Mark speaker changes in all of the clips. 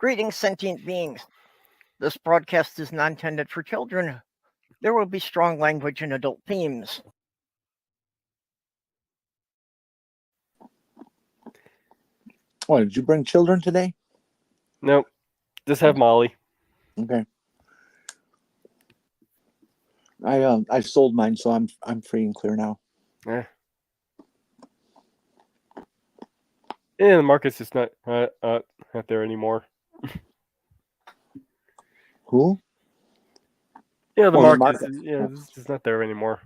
Speaker 1: Greetings, sentient beings. This broadcast is not intended for children. There will be strong language and adult themes.
Speaker 2: Oh, did you bring children today?
Speaker 3: Nope. Just have Molly.
Speaker 2: Okay. I sold mine, so I'm free and clear now.
Speaker 3: Yeah, the market's just not there anymore.
Speaker 2: Who?
Speaker 3: Yeah, the
Speaker 2: Oh, the
Speaker 3: market.
Speaker 2: market.
Speaker 3: It's just not there anymore.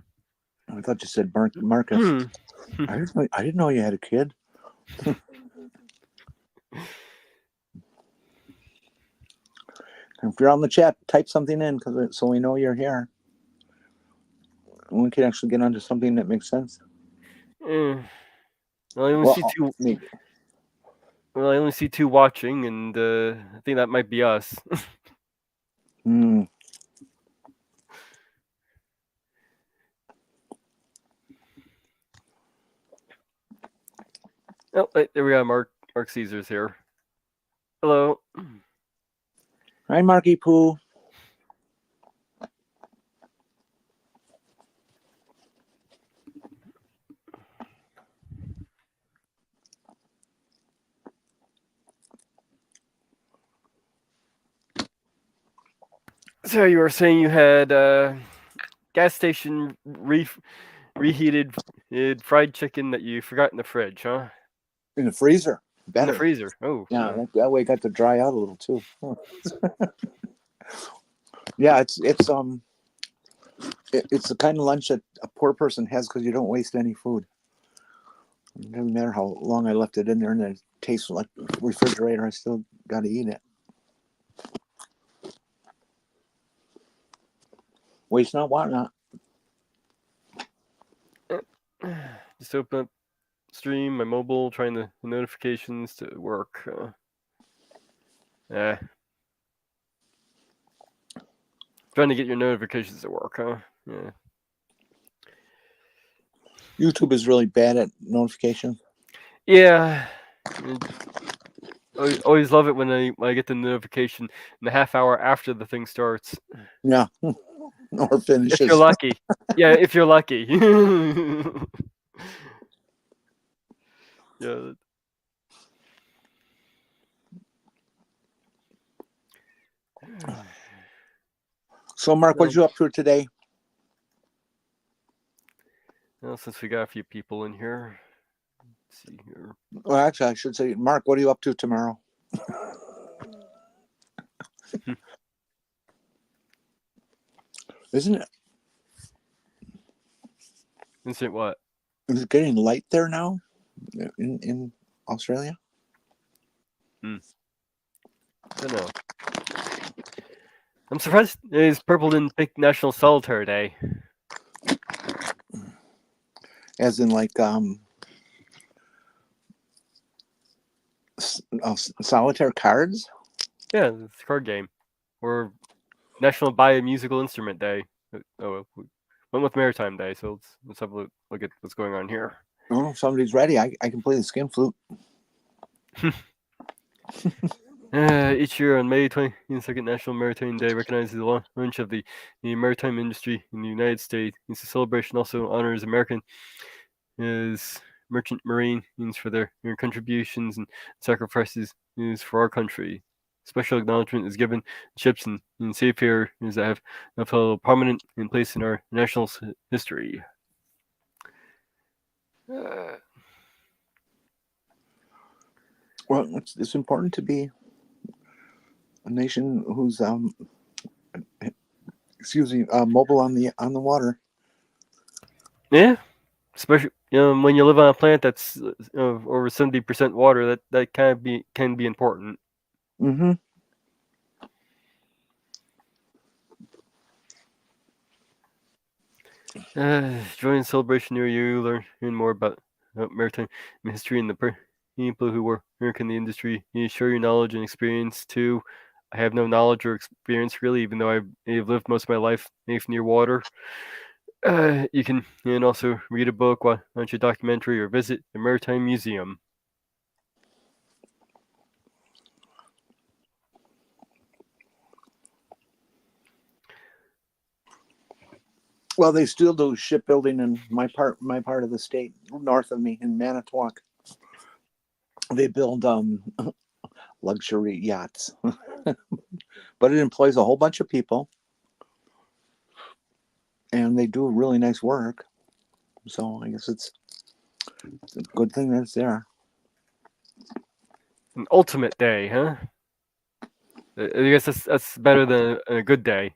Speaker 2: I thought you said Marcus. I didn't know you had a kid. If you're on the chat, type something in so we know you're here. We can actually get onto something that makes sense.
Speaker 3: Well, I only see two.
Speaker 2: Maybe.
Speaker 3: Well, I only see two watching, and I think that might be us. Oh, there we go. Mark Caesar's here. Hello.
Speaker 2: Hi, Marky Poo.
Speaker 3: So you were saying you had gas station reheated fried chicken that you forgot in the fridge, huh?
Speaker 2: In the freezer. Better.
Speaker 3: In the freezer. Oh.
Speaker 2: Yeah, that way it got to dry out a little too. Yeah, it's the kind of lunch that a poor person has because you don't waste any food. It doesn't matter how long I left it in there and it tastes like refrigerator. I still got to eat it. Waste not, want not.
Speaker 3: Just open up stream, my mobile, trying the notifications to work. Trying to get your notifications to work, huh? Yeah.
Speaker 2: YouTube is really bad at notification.
Speaker 3: Yeah. I always love it when I get the notification in the half hour after the thing starts.
Speaker 2: Yeah. Or finishes.
Speaker 3: If you're lucky. Yeah, if you're lucky. Yeah.
Speaker 2: So, Mark, what you up to today?
Speaker 3: Well, since we got a few people in here, let's see here.
Speaker 2: Well, actually, I should say, Mark, what are you up to tomorrow? Isn't it?
Speaker 3: Isn't it what?
Speaker 2: Is it getting light there now in Australia?
Speaker 3: I don't know. I'm surprised Purple didn't pick National Solitaire Day.
Speaker 2: As in, like, solitaire cards?
Speaker 3: Yeah, it's a card game. Or National Buy a Musical Instrument Day. Oh, we went with Maritime Day, so let's have a look at what's going on here.
Speaker 2: Oh, somebody's ready. I can play the skin flute.
Speaker 3: Each year on May 22nd, National Maritime Day recognizes the launch of the maritime industry in the United States. This celebration also honors American merchant marines for their contributions and sacrifices for our country. Special acknowledgement is given ships and seafarers that have held a prominent place in our national history.
Speaker 2: Well, it's important to be a nation who's mobile on the water.
Speaker 3: Yeah, especially when you live on a planet that's over 70% water, that can be important.
Speaker 2: Mm-hmm.
Speaker 3: Join the celebration near you. Learn more about maritime history and the people who work in the industry. You share your knowledge and experience too. I have no knowledge or experience really, even though I've lived most of my life near water. You can also read a book, watch a documentary, or visit the Maritime Museum.
Speaker 2: Well, they still do shipbuilding in my part of the state, north of me in Manitowoc. They build luxury yachts, but it employs a whole bunch of people, and they do really nice work. So I guess it's a good thing that it's there.
Speaker 3: An ultimate day, huh? I guess that's better than a good day.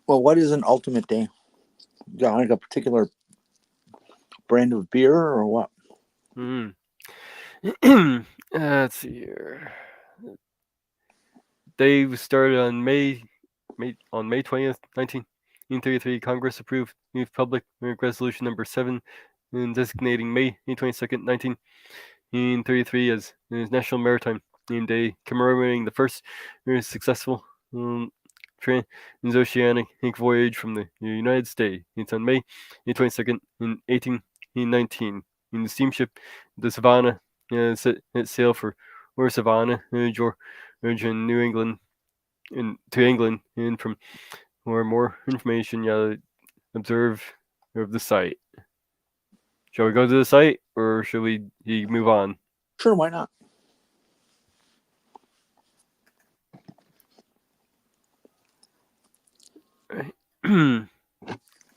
Speaker 2: Well, what is an ultimate day? Is that like a particular brand of beer or what?
Speaker 3: Mm. Let's see here. Day was started on May 20th, 1933. Congress approved new public resolution number 7, designating May 22nd, 1933 as National Maritime Day, commemorating the first successful transoceanic voyage from the United States. It's on May 22nd, in 1819. The steamship, the Savannah, set sail for Savannah, Georgia, in New England, to England, and from more information, observe of the site. Shall we go to the site, or should we move on?
Speaker 2: Sure, why not?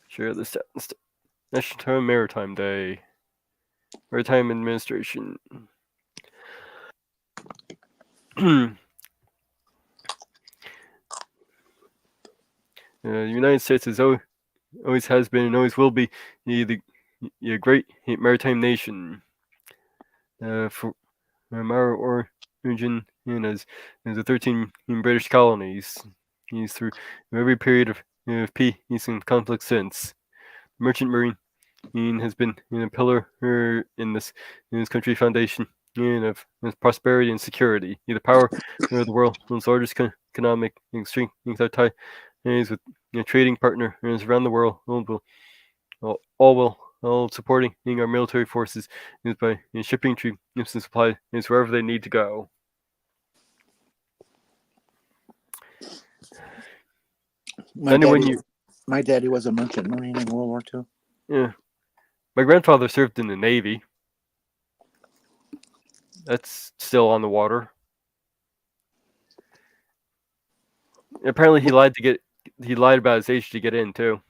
Speaker 3: Share the National Maritime Day. Maritime Administration. The United States always has been and always will be the great maritime nation. From our origin as the 13 British colonies, through every period of peace and conflict since. The merchant marine has been a pillar in this country foundation of prosperity and security. The power of the world's largest economic strength our ties with trading partners around the world all supporting our military forces is by shipping troops and supplies wherever they need to go.
Speaker 2: My daddy was a merchant marine in World War II.
Speaker 3: Yeah, my grandfather served in the Navy. That's still on the water. Apparently, he lied about his age to get in too.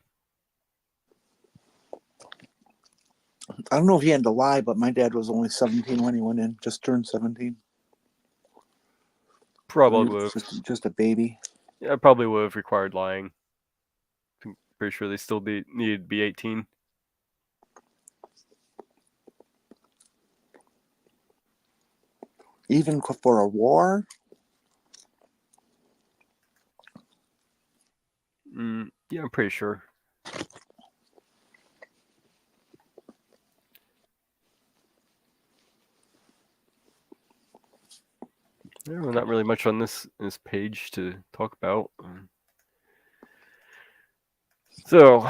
Speaker 2: I don't know if he had to lie, but my dad was only 17 when he went in. Just turned 17.
Speaker 3: Probably would
Speaker 2: have. Just a baby.
Speaker 3: Yeah, probably would have required lying. I'm pretty sure they still needed to be 18.
Speaker 2: Even for a war?
Speaker 3: Yeah, I'm pretty sure. Well, not really much on this page to talk about. So,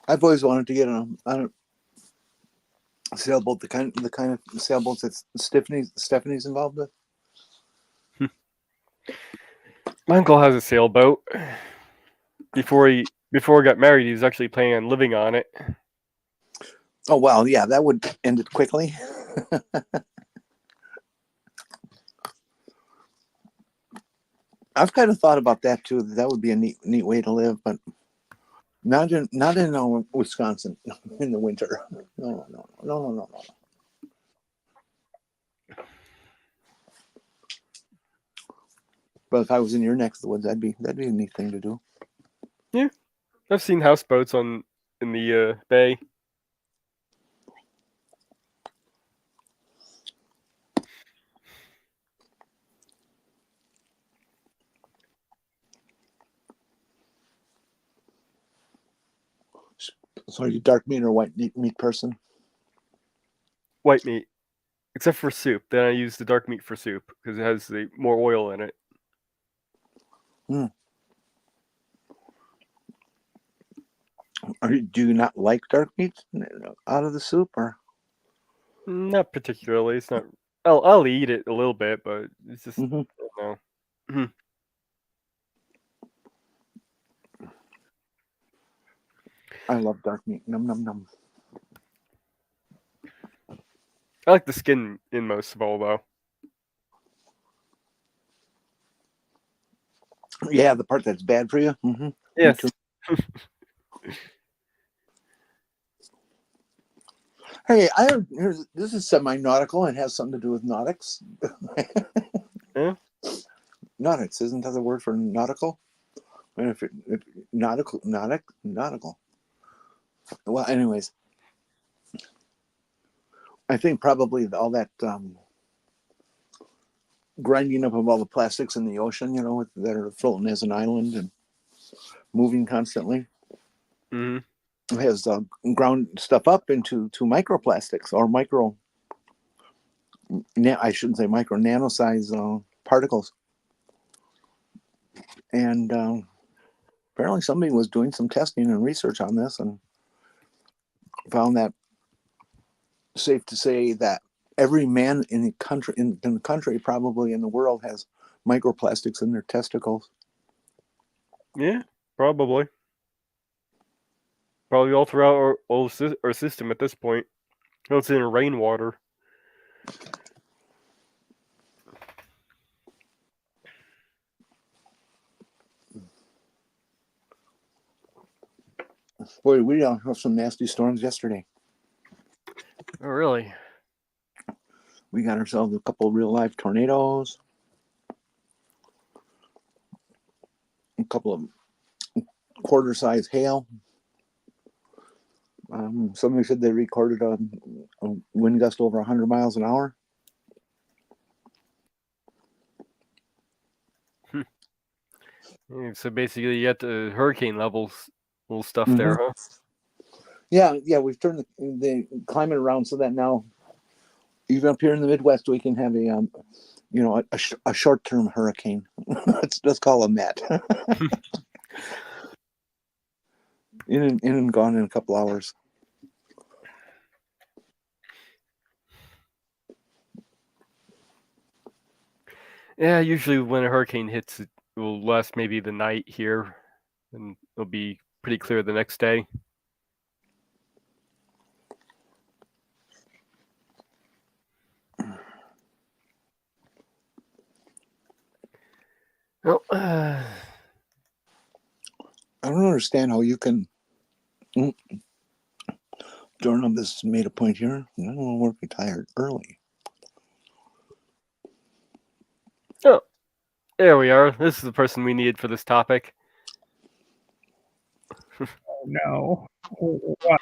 Speaker 2: I've always wanted to get on a sailboat, the kind of sailboats that Stephanie's involved with.
Speaker 3: My uncle has a sailboat. Before he got married, he was actually planning on living on it.
Speaker 2: Oh well, yeah, that would end it quickly. I've kind of thought about that too. That would be a neat way to live, but not in Wisconsin in the winter. No. But if I was in your neck of the woods, that'd be a neat thing to do.
Speaker 3: Yeah, I've seen houseboats in the bay.
Speaker 2: So are you dark meat or white meat person?
Speaker 3: White meat, except for soup. Then I use the dark meat for soup because it has more oil in it.
Speaker 2: Do you not like dark meat out of the soup, or?
Speaker 3: Not particularly. It's not. I'll eat it a little bit, but it's just
Speaker 2: Mm-hmm.
Speaker 3: no.
Speaker 2: I love dark meat. Num num num.
Speaker 3: I like the skin in most of all, though.
Speaker 2: Yeah, the part that's bad for you. Mm-hmm.
Speaker 3: Yes.
Speaker 2: Hey, this is semi-nautical and has something to do with nautics.
Speaker 3: Yeah.
Speaker 2: Nautics, isn't that the word for nautical? And if nautical. Well, anyways, I think probably all that grinding up of all the plastics in the ocean, that are floating as an island and moving constantly, has ground stuff up into microplastics or I shouldn't say micro, nano size particles. And apparently somebody was doing some testing and research on this and found that safe to say that every man in the country, probably in the world, has microplastics in their testicles.
Speaker 3: Yeah, probably. Probably all throughout our system at this point. It's in rainwater.
Speaker 2: Boy, we have some nasty storms yesterday.
Speaker 3: Oh, really?
Speaker 2: We got ourselves a couple of real life tornadoes, a couple of quarter size hail. Somebody said they recorded a wind gust over 100 miles an hour.
Speaker 3: So basically, you got the hurricane levels, little stuff there, huh?
Speaker 2: Yeah, we've turned the climate around so that now, even up here in the Midwest, we can have a short-term hurricane. let's call them that. in and gone in a couple hours.
Speaker 3: Yeah, usually when a hurricane hits, it will last maybe the night here, and it'll be pretty clear the next day. Well,
Speaker 2: I don't understand how you can. Doorknob has made a point here. I don't want to work retired early.
Speaker 3: oh, there we are. This is the person we needed for this topic.
Speaker 4: No. What?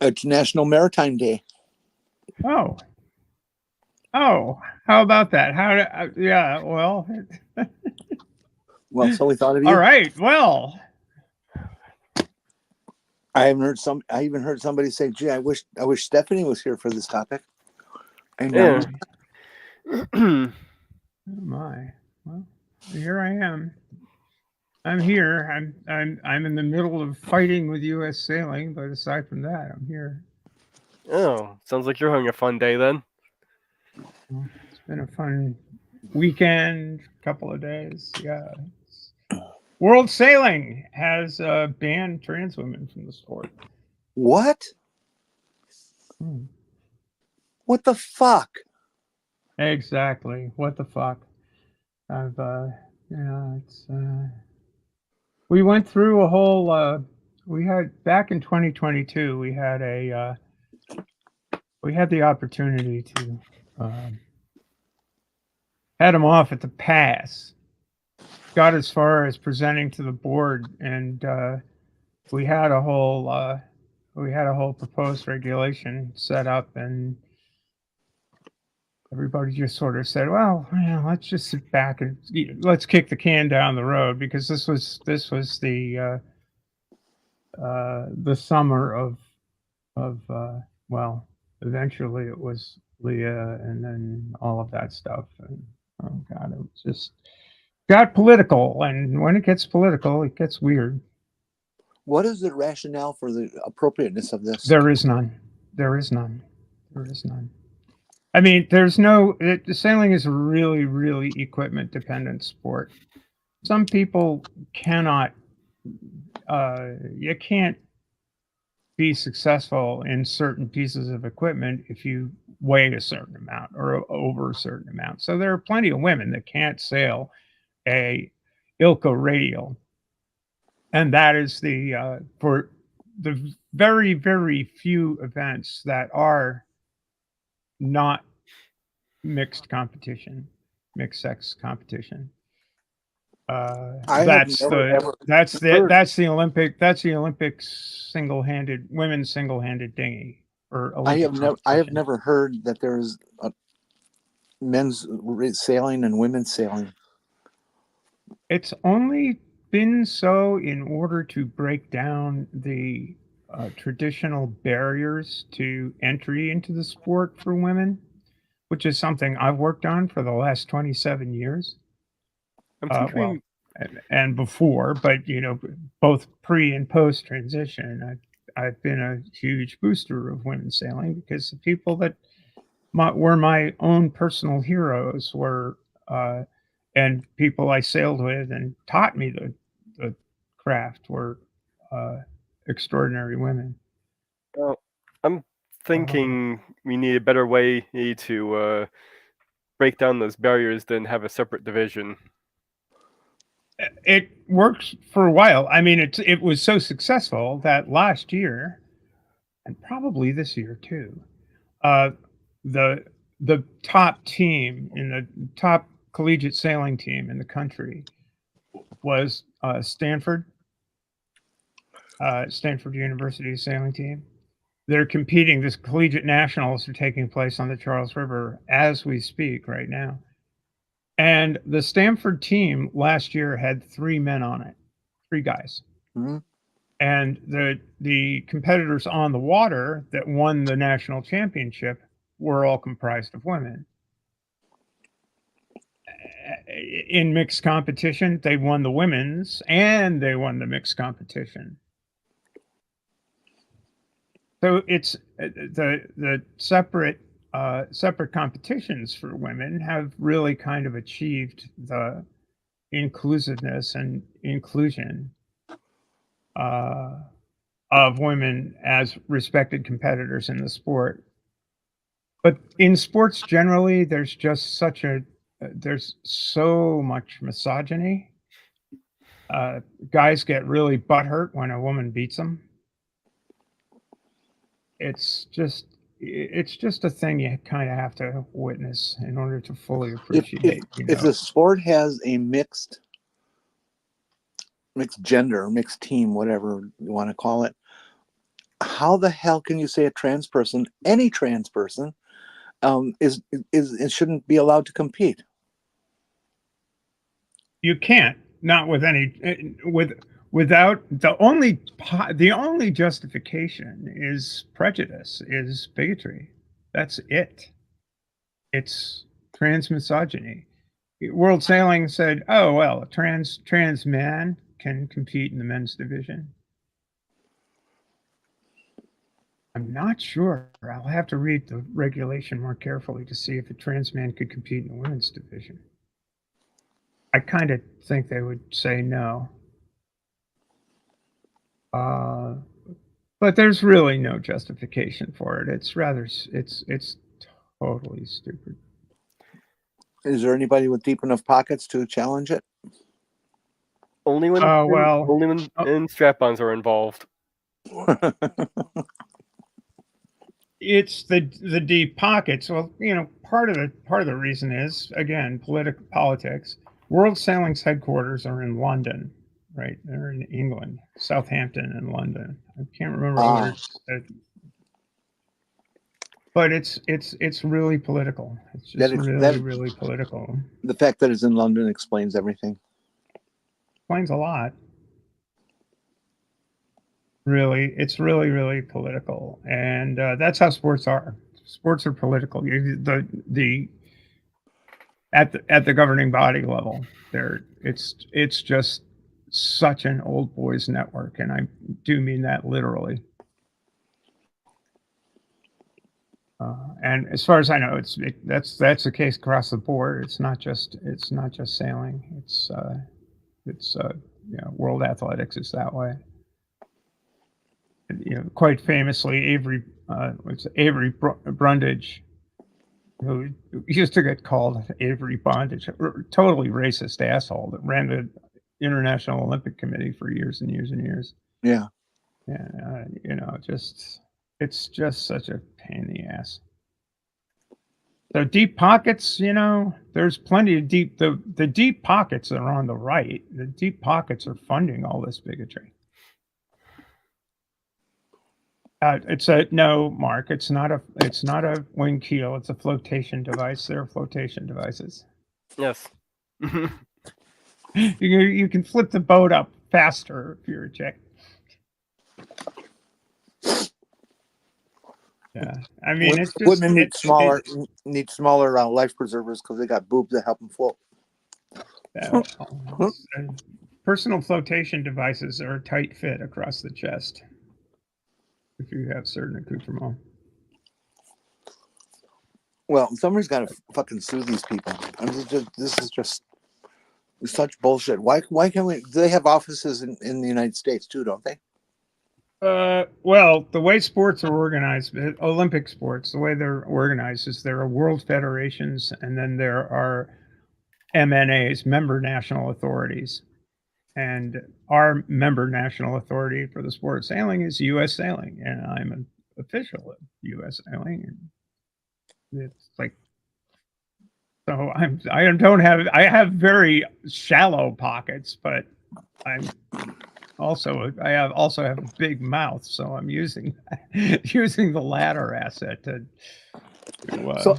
Speaker 2: It's National Maritime Day.
Speaker 4: Oh. How about that? Yeah, well.
Speaker 2: Well, so we thought of you.
Speaker 4: All right, well.
Speaker 2: I even heard somebody say, "Gee, I wish Stephanie was here for this topic." And
Speaker 3: Yeah.
Speaker 4: Oh my. Well, here I am. I'm here. I'm in the middle of fighting with U.S. Sailing, but aside from that, I'm here.
Speaker 3: Oh, sounds like you're having a fun day then.
Speaker 4: It's been a fun weekend, couple of days. Yeah. World Sailing has banned trans women from the sport.
Speaker 2: what? What the fuck?
Speaker 4: Exactly. What the fuck? It's. We went through a whole. We had back in 2022. We had the opportunity to head them off at the pass. Got as far as presenting to the board, and we had a whole proposed regulation set up, and everybody just sort of said, "Well, let's just sit back and let's kick the can down the road," because this was the summer of eventually it was Leah, and then all of that stuff, and oh god, it was just got political, and when it gets political, it gets weird.
Speaker 2: What is the rationale for the appropriateness of this?
Speaker 4: There is none. There is none. There is none. I mean, there's no. Sailing is a really, really equipment dependent sport. Some people cannot. You can't be successful in certain pieces of equipment if you weigh a certain amount or over a certain amount. So there are plenty of women that can't sail a Ilco radial, and that is the for the very, very few events that are not mixed competition, mixed sex competition.
Speaker 2: I have never ever
Speaker 4: That's
Speaker 2: heard.
Speaker 4: the Olympic single-handed women's single-handed dinghy or
Speaker 2: I
Speaker 4: Olympic
Speaker 2: have
Speaker 4: competition.
Speaker 2: never heard that there's a men's sailing and women's sailing.
Speaker 4: It's only been so in order to break down the traditional barriers to entry into the sport for women, which is something I've worked on for the last 27 years.
Speaker 3: I'm
Speaker 4: Well,
Speaker 3: thinking
Speaker 4: and before, but you know, both pre and post transition, I've been a huge booster of women's sailing because the people that were my own personal heroes were, and people I sailed with and taught me the craft were extraordinary women.
Speaker 3: well, I'm thinking we need a better way to break down those barriers than have a separate division.
Speaker 4: It works for a while. I mean, it was so successful that last year, and probably this year too, the top team in the top collegiate sailing team in the country was Stanford University sailing team. They're competing. This collegiate nationals are taking place on the Charles River as we speak right now. And the Stanford team last year had 3 men on it, 3 guys.
Speaker 2: Mm-hmm.
Speaker 4: And the competitors on the water that won the national championship were all comprised of women. In mixed competition, they won the women's and they won the mixed competition. So it's the separate competitions for women have really kind of achieved the inclusiveness and inclusion of women as respected competitors in the sport. But in sports generally, there's just there's so much misogyny. Guys get really butthurt when a woman beats them. It's just a thing you kind of have to witness in order to fully appreciate.
Speaker 2: If the sport has a mixed gender, mixed team, whatever you want to call it, how the hell can you say a trans person, any trans person, is shouldn't be allowed to compete?
Speaker 4: You can't, not with any without the only justification is prejudice, is bigotry. That's it. It's trans misogyny. World Sailing said, "Oh well, a trans man can compete in the men's division." I'm not sure. I'll have to read the regulation more carefully to see if a trans man could compete in the women's division. I kind of think they would say no. But there's really no justification for it. It's totally stupid.
Speaker 2: Is there anybody with deep enough pockets to challenge it?
Speaker 3: Only when strap-ons are involved.
Speaker 4: It's the deep pockets. Well, you know, part of the reason is, again, politics. World Sailing's headquarters are in London, right? They're in England, Southampton and London. I can't remember but it's really political. It's just really political.
Speaker 2: The fact that it's in London explains everything.
Speaker 4: Explains a lot. Really, it's really political, and that's how sports are. Sports are political. At the governing body level, it's just such an old boys network, and I do mean that literally. And as far as I know, that's the case across the board. It's not just sailing. It's world athletics is that way. And, quite famously, Avery Brundage, who used to get called Avery Bondage, a totally racist asshole that ran the International Olympic Committee for years and years and years.
Speaker 2: Yeah.
Speaker 4: And it's just such a pain in the ass. So deep pockets, there's plenty of deep. The deep pockets are on the right. The deep pockets are funding all this bigotry. No, Mark. It's not a wing keel. It's a flotation device. They're flotation devices.
Speaker 3: Yes.
Speaker 4: You can flip the boat up faster if you're a chick. Yeah, I mean, it's just,
Speaker 2: women need smaller life preservers because they got boobs that help them float.
Speaker 4: Personal flotation devices are a tight fit across the chest if you have certain accoutrements.
Speaker 2: Well, somebody's got to fucking sue these people. This is just such bullshit. Why can't we? They have offices in the United States too, don't they?
Speaker 4: Well, the way sports are organized, Olympic sports, the way they're organized is there are world federations, and then there are MNAs, member national authorities. And our member national authority for the sport of sailing is U.S. Sailing, and I'm an official of U.S. Sailing. And it's like, so I have very shallow pockets, but I also have a big mouth, so I'm using the latter asset to.
Speaker 2: So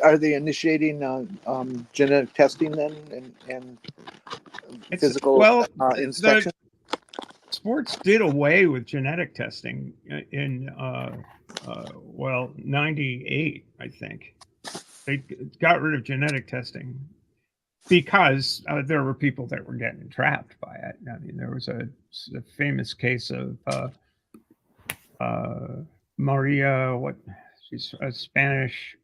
Speaker 2: are they initiating genetic testing then and physical inspection?
Speaker 4: Sports did away with genetic testing in 98, I think. They got rid of genetic testing because there were people that were getting trapped by it. I mean, there was a famous case of Maria, she's a Spanish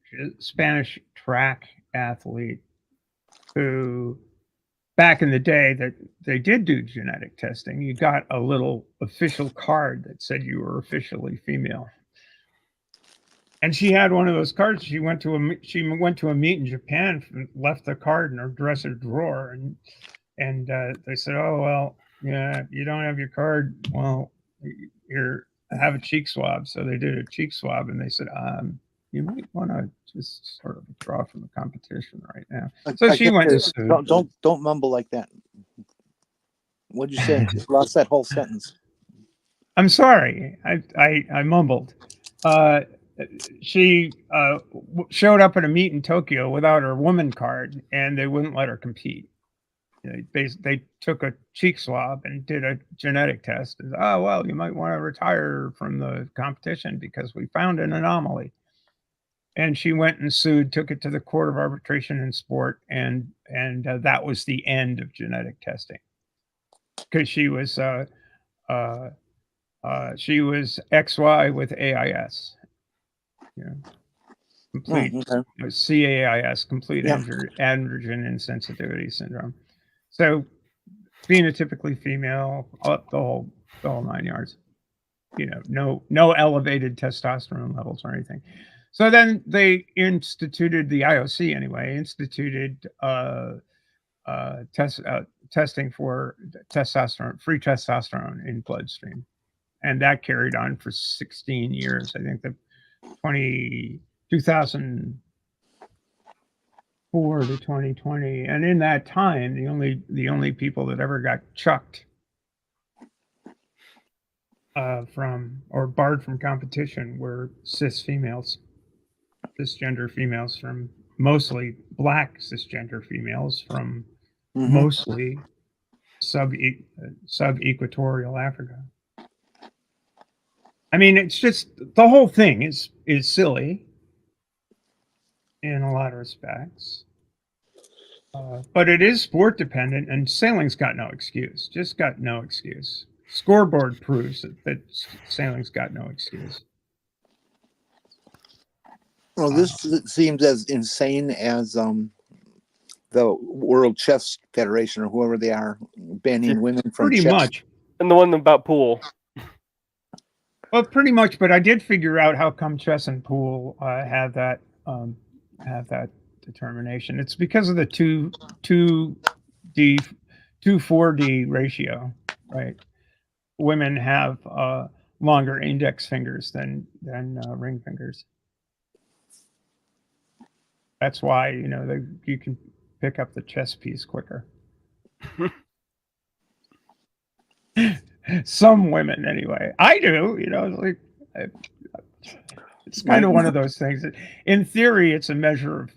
Speaker 4: track athlete who, back in the day, that they did do genetic testing. You got a little official card that said you were officially female. And she had one of those cards. She went to a meet in Japan, and left the card in her dresser drawer, and they said, "Oh well, yeah, you don't have your card. Well, have a cheek swab." So they did a cheek swab, and they said, "You might want to just sort of withdraw from the competition right now." So she went to sue.
Speaker 2: Don't mumble like that. What'd you say? You lost that whole sentence.
Speaker 4: I'm sorry. I mumbled. She showed up at a meet in Tokyo without her woman card, and they wouldn't let her compete. They took a cheek swab and did a genetic test. And, oh, well, you might want to retire from the competition because we found an anomaly. And she went and sued, took it to the Court of Arbitration in Sport, and that was the end of genetic testing, because she was XY with AIS. Complete CAIS, complete androgen insensitivity syndrome. So phenotypically female, the whole 9 yards. No elevated testosterone levels or anything. So then they instituted, the IOC anyway, instituted testing for free testosterone in bloodstream, and that carried on for 16 years. I think 2004 to 2020, and in that time, the only people that ever got chucked from or barred from competition were cisgender females, from mostly black cisgender females from mostly sub-equatorial Africa. I mean, it's just, the whole thing is silly in a lot of respects. But it is sport dependent, and sailing's got no excuse. Just got no excuse. Scoreboard proves that sailing's got no excuse.
Speaker 2: Well, this seems as insane as the World Chess Federation or whoever they are banning women from
Speaker 4: Pretty
Speaker 2: chess.
Speaker 4: much.
Speaker 3: And the one about pool.
Speaker 4: Well, pretty much. But I did figure out how come chess and pool have that determination. It's because of the 2-4D ratio, right? Women have longer index fingers than ring fingers. That's why you can pick up the chess piece quicker. Some women, anyway. I do. It's kind of one of those things. In theory, it's a measure of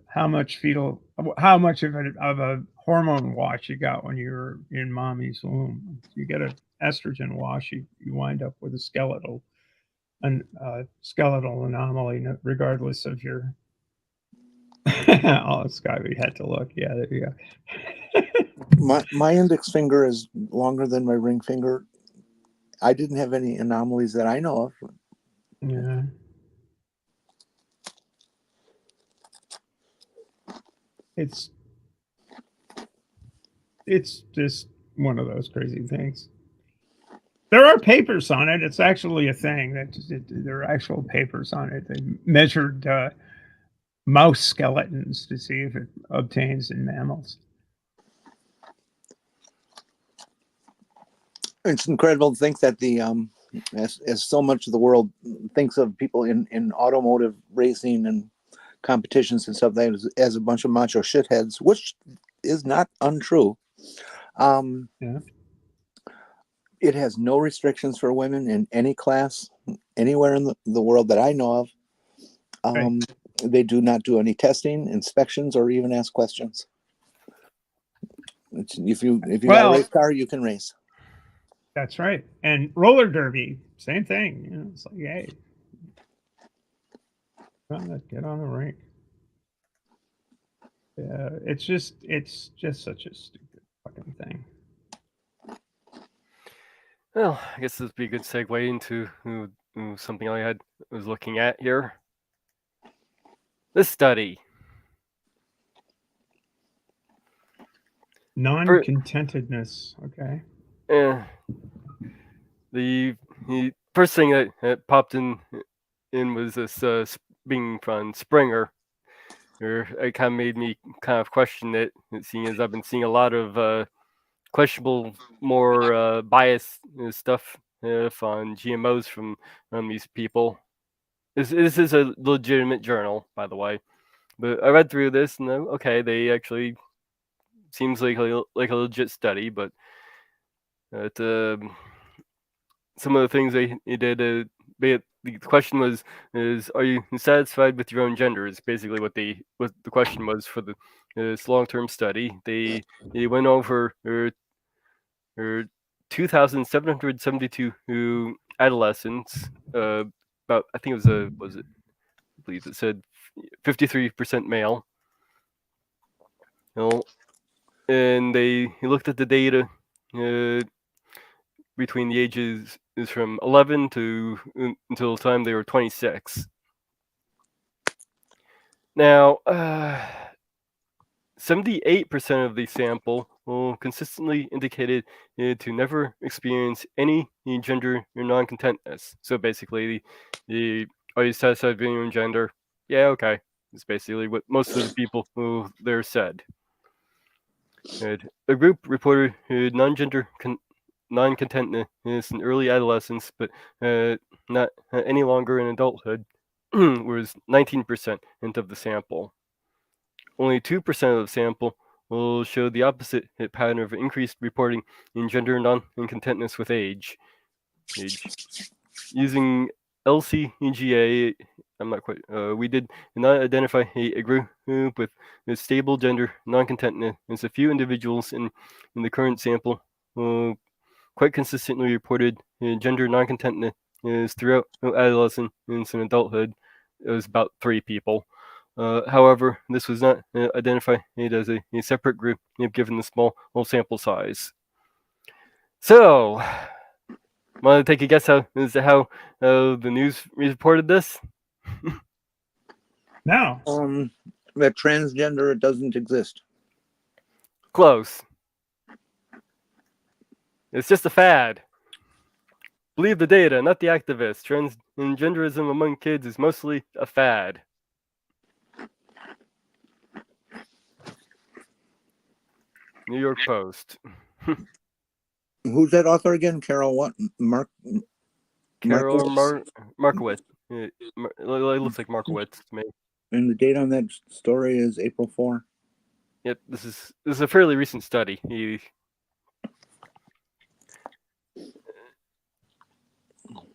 Speaker 4: how much of a hormone wash you got when you were in mommy's womb. If you get an estrogen wash, you wind up with a skeletal anomaly, regardless of your. Oh, Scott, we had to look. Yeah, there you
Speaker 2: go. My index finger is longer than my ring finger. I didn't have any anomalies that I know of.
Speaker 4: Yeah. It's just one of those crazy things. There are papers on it. It's actually a thing. There are actual papers on it. They measured mouse skeletons to see if it obtains in mammals.
Speaker 2: It's incredible to think that the as so much of the world thinks of people in automotive racing and competitions and stuff as a bunch of macho shitheads, which is not untrue.
Speaker 4: Yeah.
Speaker 2: It has no restrictions for women in any class, anywhere in the world that I know of. Right. They do not do any testing, inspections, or even ask questions. If you got a race car, you can race.
Speaker 4: That's right. And roller derby, same thing. It's like, hey, get on the rink. Yeah, it's just such a stupid fucking thing.
Speaker 3: Well, I guess this would be a good segue into something I was looking at here. This study.
Speaker 4: Non-contentedness. Okay.
Speaker 3: The first thing that popped in was this being from Springer. It kind of made me kind of question it, seeing as I've been seeing a lot of questionable, more biased stuff on GMOs from these people. This is a legitimate journal, by the way. But I read through this, and okay, they actually seems like a legit study, but some of the things they did. The question was, are you satisfied with your own gender? Is basically what the question was for this long-term study. They went over 2,772 adolescents. About, I think I believe it said 53% male. And he looked at the data between the ages is from 11 to until the time they were 26. Now, 78% of the sample consistently indicated to never experience any gender non-contentness. So basically, are you satisfied with your own gender? Yeah, okay. It's basically what most of the people who there said. A group reported non-gender non-contentness in early adolescence, but not any longer in adulthood, was 19% of the sample. Only 2% of the sample will show the opposite pattern of increased reporting in gender non-contentness with age. Using LCGA, I'm not quite. We did not identify a group with stable gender non-contentness. There's a few individuals in the current sample quite consistently reported gender non-contentness throughout adolescence and adulthood. It was about 3 people. However, this was not identified as a separate group given the small sample size. So, want to take a guess as to how the news reported this?
Speaker 4: No.
Speaker 2: That transgender, it doesn't exist.
Speaker 3: Close. It's just a fad. Believe the data, not the activists. Transgenderism among kids is mostly a fad. New York Post.
Speaker 2: Who's that author again? Carol what?
Speaker 3: Carol
Speaker 2: Markowitz?
Speaker 3: Markowitz. It looks like Markowitz to me.
Speaker 2: And the date on that story is April 4.
Speaker 3: Yep, this is a fairly recent study.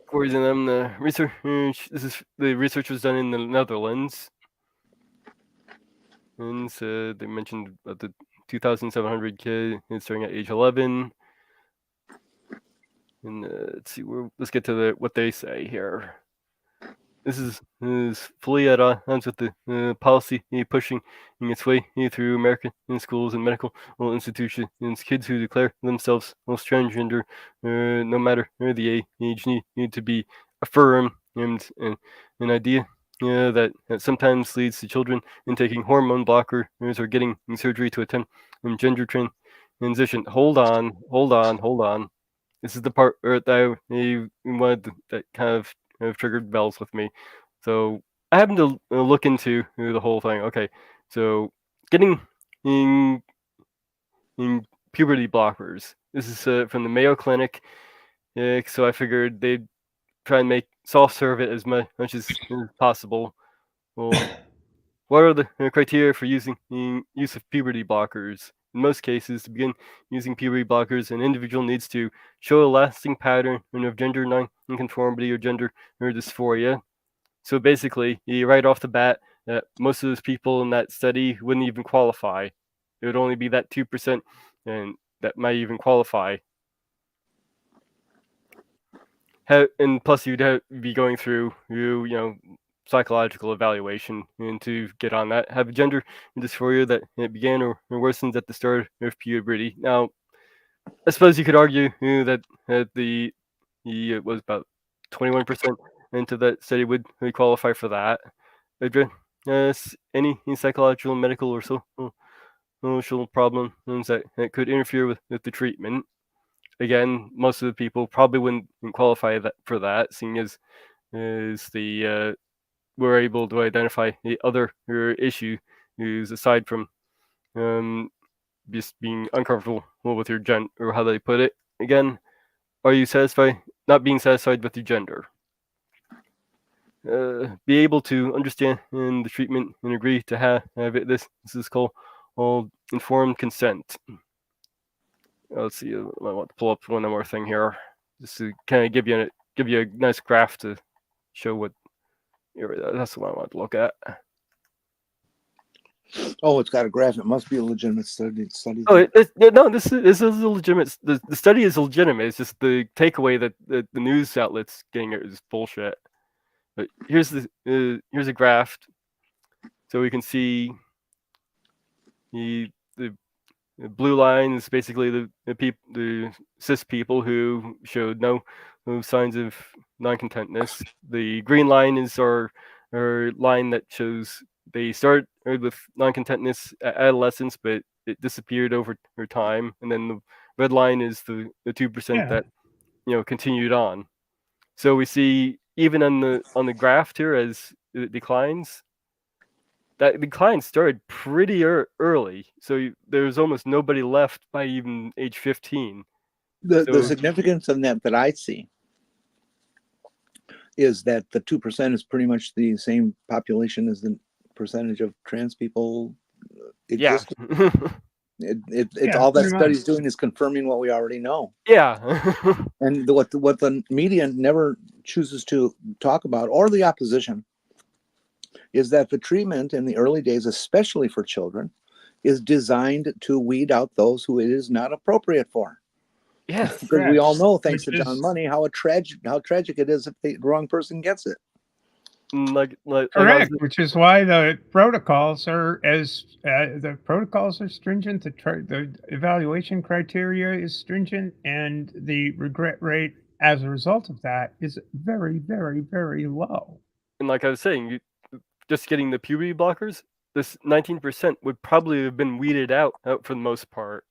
Speaker 3: According to them, the research was done in the Netherlands, and so they mentioned about the 2,700 kids starting at age 11. And let's see, let's get to what they say here. This is fully at odds with the policy pushing its way through America in schools and medical institutions. Kids who declare themselves transgender, no matter the age, need to be affirmed, and an idea that sometimes leads to children in taking hormone blockers or getting surgery to attempt gender transition. Hold on. This is the part that I wanted that kind of triggered bells with me. So I happened to look into the whole thing. Okay, so getting in puberty blockers. This is from the Mayo Clinic. So I figured they'd try and make soft serve it as much as possible. Well, what are the criteria for use of puberty blockers? In most cases, to begin using puberty blockers, an individual needs to show a lasting pattern of gender nonconformity or gender dysphoria. So basically, right off the bat, most of those people in that study wouldn't even qualify. It would only be that 2%, and that might even qualify. And plus, you'd be going through psychological evaluation, and to get on that, have a gender dysphoria that began or worsens at the start of puberty. Now, I suppose you could argue that it was about 21% into that study would qualify for that. Any psychological, medical, or social problems that could interfere with the treatment. Again, most of the people probably wouldn't qualify for that, seeing as we're able to identify the other issues aside from just being uncomfortable with your gender, or how they put it. Again, are you not being satisfied with your gender? Be able to understand the treatment and agree to have it. This is called informed consent. Let's see. I want to pull up one more thing here, just to kind of give you a nice graph to show what. That's what I want to look at.
Speaker 2: Oh, it's got a graph. It must be a legitimate study.
Speaker 3: Oh, no, this is a legitimate. The study is legitimate. It's just the takeaway that the news outlets getting it is bullshit. But here's a graph, so we can see the blue line is basically the cis people who showed no signs of non-contentness. The green line is our line that shows they started with non-contentness at adolescence, but it disappeared over time. And then the red line is the 2% that continued on. So we see even on the graph here, as it declines, that decline started pretty early. So there's almost nobody left by even age 15.
Speaker 2: The significance of that I see is that the 2% is pretty much the same population as the percentage of trans people exist.
Speaker 3: Yeah.
Speaker 2: All that study's doing is confirming what we already know.
Speaker 3: Yeah.
Speaker 2: And what the media never chooses to talk about, or the opposition, is that the treatment in the early days, especially for children, is designed to weed out those who it is not appropriate for.
Speaker 3: Yes,
Speaker 2: because we all know, thanks to John Money, how tragic it is if the wrong person gets it.
Speaker 3: Like I was
Speaker 4: Correct, which is why the protocols are stringent. The evaluation criteria is stringent, and the regret rate as a result of that is very, very, very low.
Speaker 3: and like I was saying, just getting the puberty blockers, this 19% would probably have been weeded out for the most part.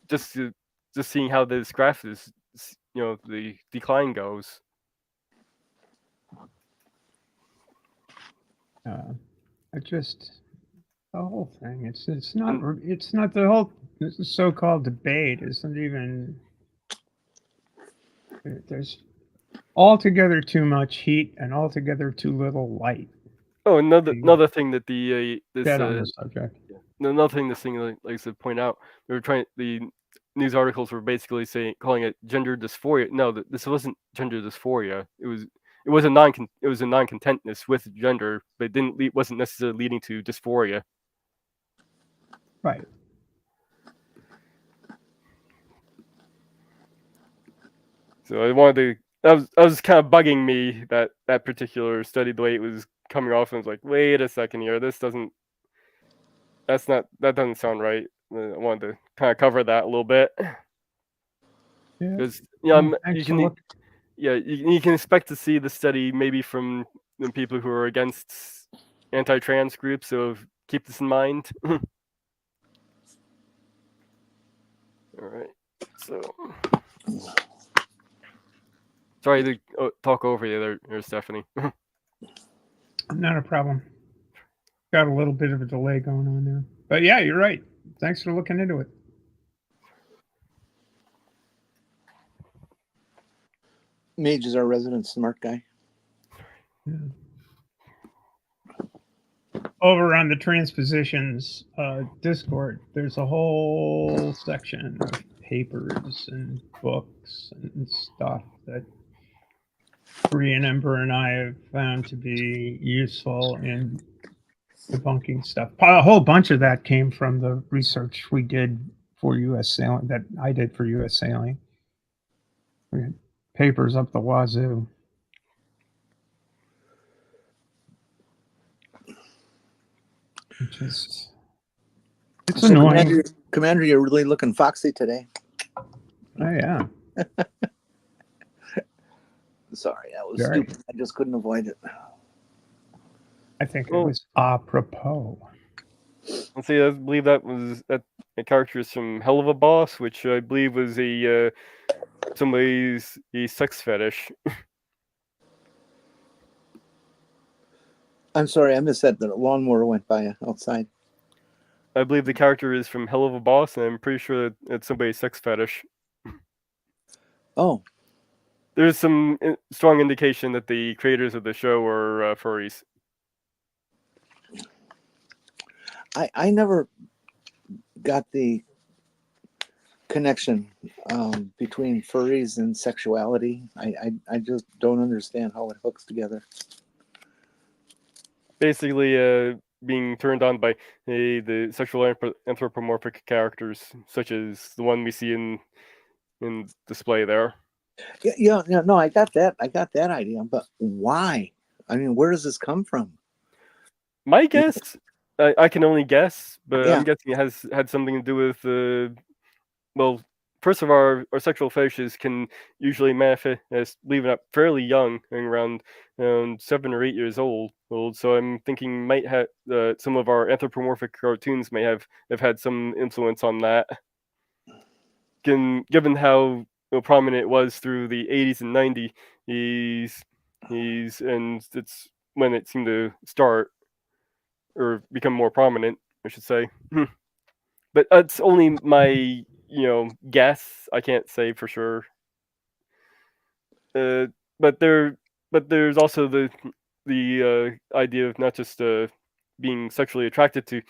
Speaker 3: Just seeing how this graph is, the decline goes.
Speaker 4: The whole thing. It's not the whole so-called debate isn't even. There's altogether too much heat and altogether too little light.
Speaker 3: Oh, another thing that the
Speaker 4: Dead on the subject.
Speaker 3: Another thing this thing likes to point out, the news articles were basically calling it gender dysphoria. No, this wasn't gender dysphoria. It was a non-contentness with gender, but it wasn't necessarily leading to dysphoria.
Speaker 4: Right.
Speaker 3: So I wanted to. That was kind of bugging me, that particular study, the way it was coming off, and I was like, wait a second here, that doesn't sound right. I wanted to kind of cover that a little bit.
Speaker 4: Yeah.
Speaker 3: Because
Speaker 4: You
Speaker 3: can expect to see the study maybe from the people who are against anti-trans groups, so keep this in mind. All right, so sorry to talk over you there, Stephanie.
Speaker 4: Not a problem. Got a little bit of a delay going on there, but yeah, you're right. Thanks for looking into it.
Speaker 2: Mage is our resident smart guy.
Speaker 4: Yeah. Over on the transpositions Discord, there's a whole section of papers and books and stuff that Bree and Ember and I have found to be useful in debunking stuff. A whole bunch of that came from the research we did for U.S. sailing, that I did for U.S. sailing. We had papers up the wazoo. It's
Speaker 2: So
Speaker 4: annoying.
Speaker 2: Commander, you're really looking foxy today.
Speaker 4: Oh yeah.
Speaker 2: Sorry, that was stupid. I just couldn't avoid it.
Speaker 4: I think it was apropos.
Speaker 3: Let's see, I believe that character is from Hell of a Boss, which I believe was somebody's sex fetish.
Speaker 2: I'm sorry, I missed that. The lawnmower went by outside.
Speaker 3: I believe the character is from Hell of a Boss, and I'm pretty sure that it's somebody's sex fetish.
Speaker 2: Oh.
Speaker 3: There's some strong indication that the creators of the show are furries.
Speaker 2: I never got the connection between furries and sexuality. I just don't understand how it hooks together.
Speaker 3: Basically, being turned on by the sexual anthropomorphic characters, such as the one we see in display there.
Speaker 2: Yeah, no, I got that idea, but why? I mean, where does this come from?
Speaker 3: My guess, I can only guess, but
Speaker 2: Yeah.
Speaker 3: I'm guessing it had something to do with well, first of all, our sexual fetishes can usually manifest as leaving up fairly young, around 7 or 8 years old. So I'm thinking might have some of our anthropomorphic cartoons may have had some influence on that. Given how prominent it was through the 80s and 90s, and it's when it seemed to start or become more prominent, I should say. But that's only my guess. I can't say for sure. But there's also the idea of not just being sexually attracted to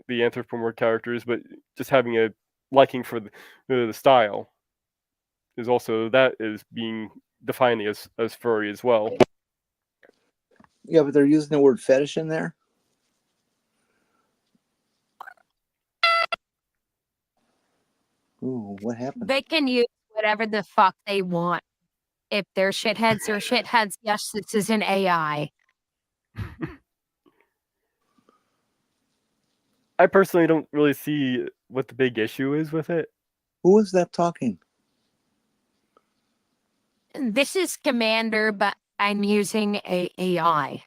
Speaker 3: the anthropomorphic characters, but just having a liking for the style is also being defined as furry as well.
Speaker 2: Yeah, but they're using the word fetish in there. Ooh, what happened?
Speaker 5: They can use whatever the fuck they want. If they're shitheads, they're shitheads. Yes, this is an AI.
Speaker 3: I personally don't really see what the big issue is with it.
Speaker 2: Who is that talking?
Speaker 5: This is Commander, but I'm using a AI.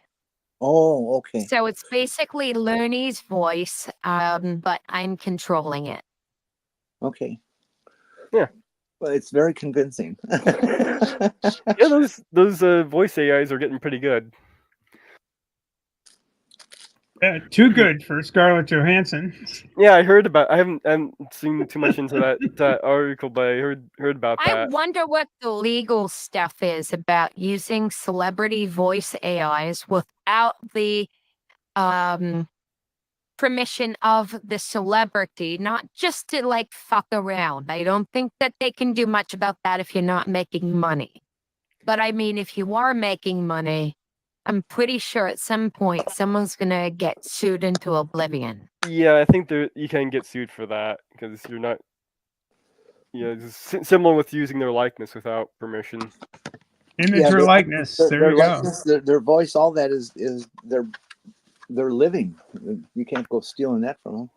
Speaker 2: Oh, okay.
Speaker 5: So it's basically Looney's voice, but I'm controlling it.
Speaker 2: Okay.
Speaker 3: Yeah.
Speaker 2: Well, it's very convincing.
Speaker 3: Yeah, those voice AIs are getting pretty good.
Speaker 4: Too good for Scarlett Johansson.
Speaker 3: Yeah, I heard about. I haven't seen too much into that article, but I heard about
Speaker 5: I
Speaker 3: that.
Speaker 5: wonder what the legal stuff is about using celebrity voice AIs without the permission of the celebrity, not just to like fuck around. I don't think that they can do much about that if you're not making money. But I mean, if you are making money, I'm pretty sure at some point someone's gonna get sued into oblivion.
Speaker 3: Yeah, I think you can get sued for that because you're not. Yeah, it's similar with using their likeness without permission.
Speaker 4: Image or likeness. There you go.
Speaker 2: Likeness, their voice, all that is they're living. You can't go stealing that from them.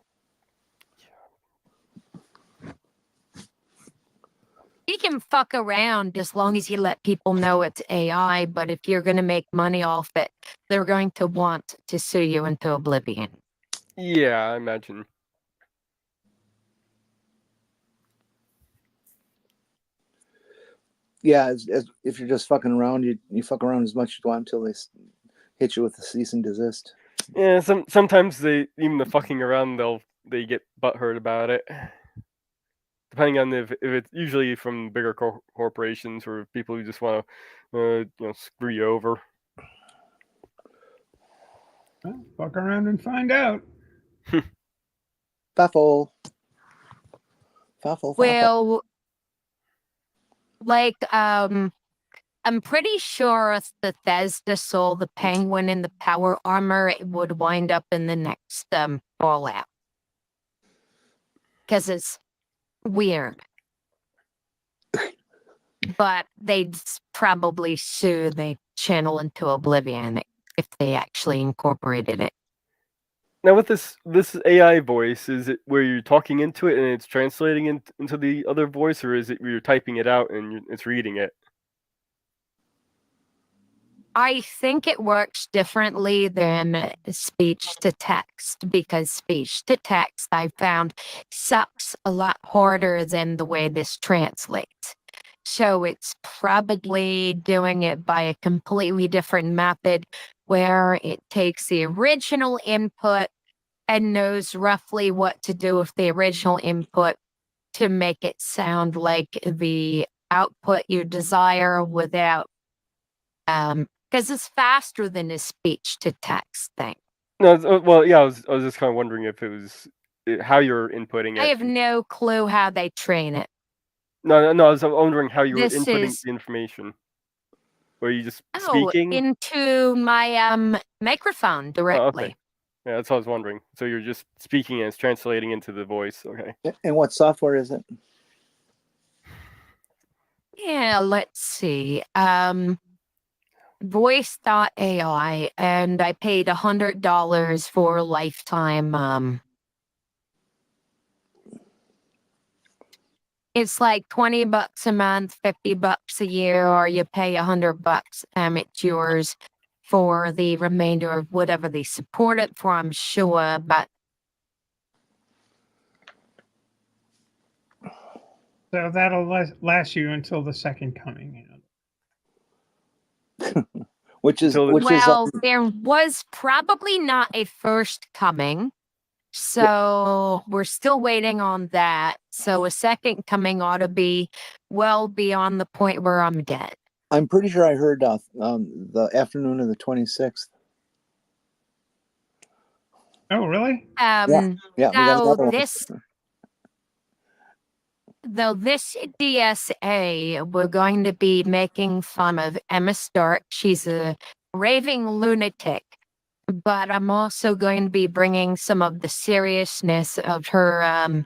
Speaker 5: You can fuck around as long as you let people know it's AI, but if you're going to make money off it, they're going to want to sue you into oblivion.
Speaker 3: Yeah, I imagine.
Speaker 2: Yeah, if you're just fucking around, you fuck around as much as you want until they hit you with a cease and desist.
Speaker 3: Yeah, sometimes even the fucking around they get butthurt about it. Depending on if it's usually from bigger corporations or people who just want to screw you over.
Speaker 4: Well, fuck around and find out.
Speaker 2: Faffle.
Speaker 5: Well, like I'm pretty sure if Bethesda sold the Penguin in the power armor, it would wind up in the next Fallout. Because it's weird. But they'd probably sue the channel into oblivion if they actually incorporated it.
Speaker 3: Now with this AI voice, is it where you're talking into it and it's translating into the other voice, or is it where you're typing it out and it's reading it?
Speaker 5: I think it works differently than speech to text, because speech to text I found sucks a lot harder than the way this translates. So it's probably doing it by a completely different method where it takes the original input and knows roughly what to do with the original input to make it sound like the output you desire without because it's faster than a speech to text thing.
Speaker 3: No, well, yeah, I was just kind of wondering if it was how you're inputting it.
Speaker 5: I have no clue how they train it.
Speaker 3: No, I was wondering how you were
Speaker 5: This
Speaker 3: inputting
Speaker 5: is-
Speaker 3: the information. Were you just speaking?
Speaker 5: Into my microphone directly.
Speaker 3: Okay. Yeah, that's what I was wondering. So you're just speaking and it's translating into the voice. Okay.
Speaker 2: And what software is it?
Speaker 5: Yeah, let's see. Voice.ai, and I paid $100 for lifetime. It's like $20 a month, $50 a year, or you pay $100. It's yours for the remainder of whatever they support it for, I'm sure. But
Speaker 4: So that'll last you until the second coming.
Speaker 2: Which is
Speaker 5: there was probably not a first coming. So we're still waiting on that. So a second coming ought to be well beyond the point where I'm dead.
Speaker 2: I'm pretty sure I heard the afternoon of the 26th.
Speaker 4: Oh, really?
Speaker 2: Yeah, we got another one.
Speaker 5: Though this DSA, we're going to be making fun of Emma Stark. She's a raving lunatic. But I'm also going to be bringing some of the seriousness of her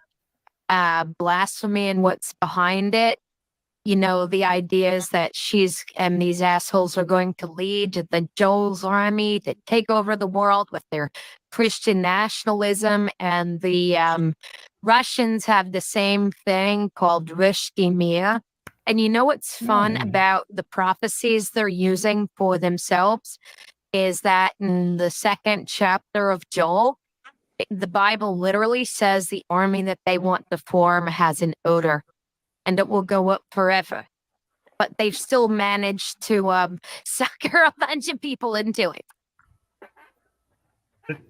Speaker 5: blasphemy and what's behind it the idea is that she's and these assholes are going to lead the Joel's army to take over the world with their Christian nationalism, and the Russians have the same thing called Ruski Mir. And you know what's fun about the prophecies they're using for themselves is that in the second chapter of Joel, the Bible literally says the army that they want to form has an odor and it will go up forever. But they've still managed to sucker a bunch of people into it.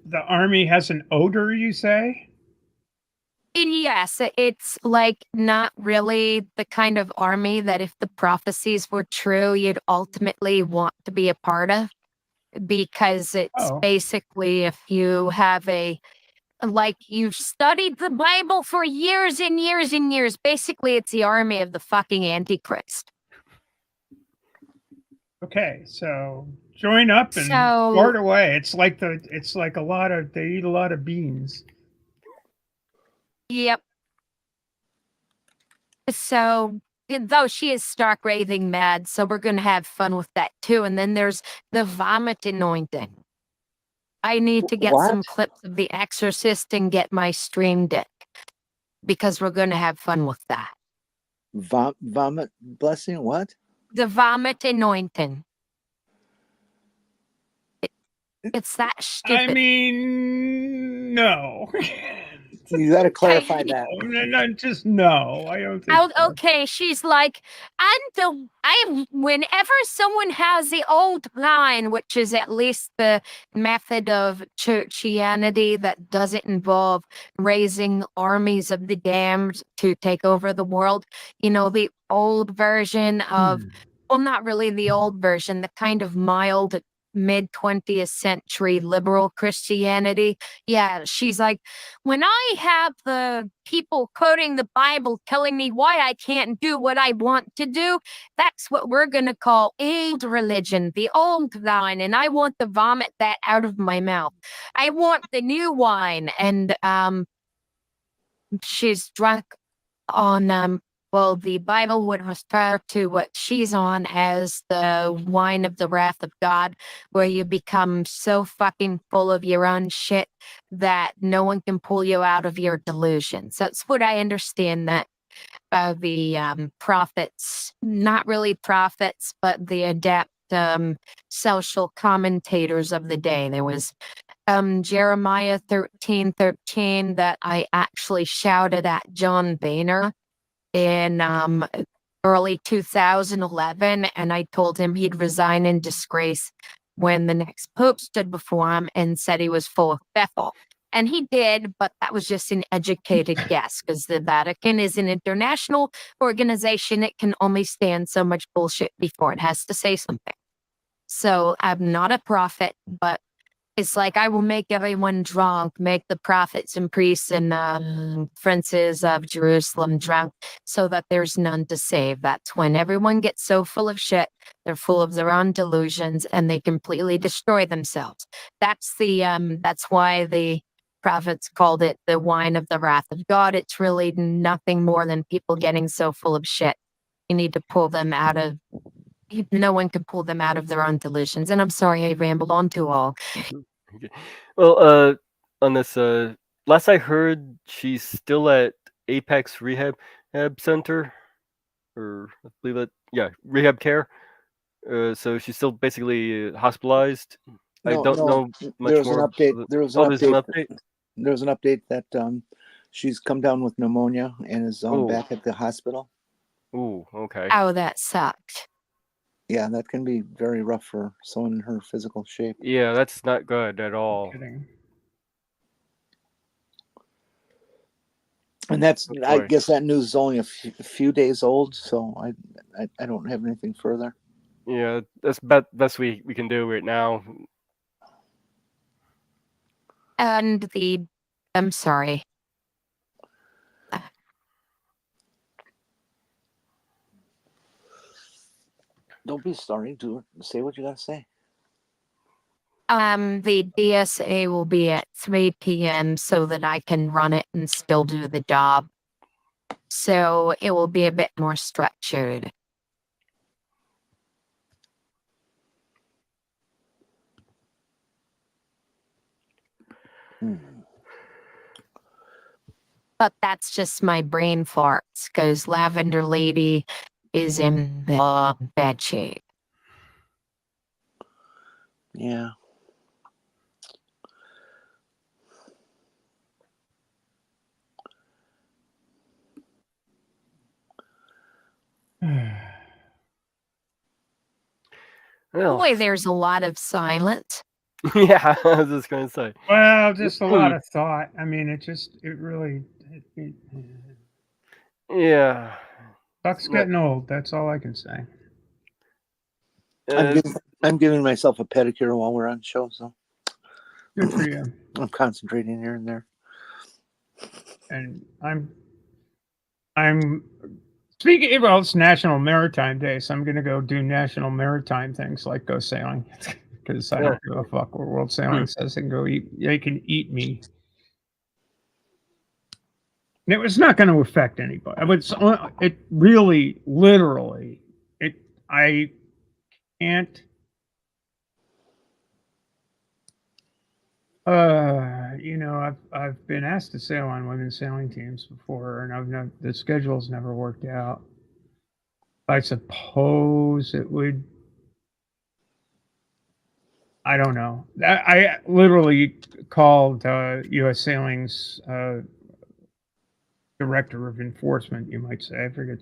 Speaker 4: The army has an odor, you say?
Speaker 5: And yes, it's like not really the kind of army that if the prophecies were true, you'd ultimately want to be a part of. Because it's basically if you have you've studied the Bible for years and years and years. Basically, it's the army of the fucking Antichrist.
Speaker 4: Okay, so join up and fart away. It's like they eat a lot of beans.
Speaker 5: Yep. So, though she is stark raving mad, so we're gonna have fun with that too. And then there's the vomit anointing. I need to get some clips of The Exorcist and get my stream deck because we're going to have fun with that.
Speaker 2: Vomit blessing? What?
Speaker 5: The vomit anointing. It's that stupid.
Speaker 4: I mean, no.
Speaker 2: You got to clarify that.
Speaker 4: Just no. I don't think so.
Speaker 5: Okay, she's like, whenever someone has the old line, which is at least the method of churchianity that doesn't involve raising armies of the damned to take over the world, the old version of, well, not really the old version, the kind of mild mid-20th century liberal Christianity. Yeah, she's like, when I have the people quoting the Bible telling me why I can't do what I want to do, that's what we're going to call old religion, the old line, and I want to vomit that out of my mouth. I want the new wine. And she's drunk on the Bible would refer to what she's on as the wine of the wrath of God, where you become so fucking full of your own shit that no one can pull you out of your delusions. That's what I understand that the prophets, not really prophets, but the adept social commentators of the day. There was Jeremiah 13:13 that I actually shouted at John Boehner in early 2011, and I told him he'd resign in disgrace when the next pope stood before him and said he was full of Bethel. And he did, but that was just an educated guess because the Vatican is an international organization. It can only stand so much bullshit before it has to say something. So I'm not a prophet, but it's like I will make everyone drunk, make the prophets and priests and princes of Jerusalem drunk so that there's none to save. That's when everyone gets so full of shit, they're full of their own delusions and they completely destroy themselves. That's why the prophets called it the wine of the wrath of God. It's really nothing more than people getting so full of shit. You need to pull them out of, no one can pull them out of their own delusions. And I'm sorry I rambled on too long.
Speaker 3: Okay. Well, on this, last I heard, she's still at Apex Rehab Center, or I believe that, yeah, rehab care. So she's still basically hospitalized. I don't know much
Speaker 2: there was
Speaker 3: more.
Speaker 2: An update. There was an
Speaker 3: there's an update.
Speaker 2: There was an update that she's come down with pneumonia and is back at the hospital.
Speaker 3: Ooh, okay.
Speaker 5: Oh, that sucked.
Speaker 2: Yeah, that can be very rough for someone in her physical shape.
Speaker 3: Yeah, that's not good at all.
Speaker 2: And I guess that news is only a few days old, so I don't have anything further.
Speaker 3: Yeah, that's best we can do right now.
Speaker 5: And I'm sorry.
Speaker 2: Don't be sorry. Say what you gotta say.
Speaker 5: The DSA will be at 3 p.m. so that I can run it and still do the job. So it will be a bit more structured.
Speaker 2: Hmm.
Speaker 5: But that's just my brain farts because Lavender Lady is in bad shape.
Speaker 2: Yeah.
Speaker 3: Well,
Speaker 5: Boy, there's a lot of silence.
Speaker 3: yeah, I was just gonna say.
Speaker 4: Well, just a lot of thought. I mean, it really
Speaker 3: Yeah.
Speaker 4: Buck's
Speaker 3: No,
Speaker 4: getting old. That's all I can say.
Speaker 2: I'm giving myself a pedicure while we're on show, so
Speaker 4: Good for you.
Speaker 2: I'm concentrating here and there.
Speaker 4: And I'm speaking. Well, it's National Maritime Day, so I'm going to go do National Maritime things like go sailing because I don't give a fuck what World Sailing says. And go eat. They can eat me. And it was not going to affect anybody. It really, literally, I can't. I've been asked to sail on women's sailing teams before, and the schedule's never worked out. I suppose it would. I don't know. I literally called U.S. Sailing's director of enforcement, you might say. I forget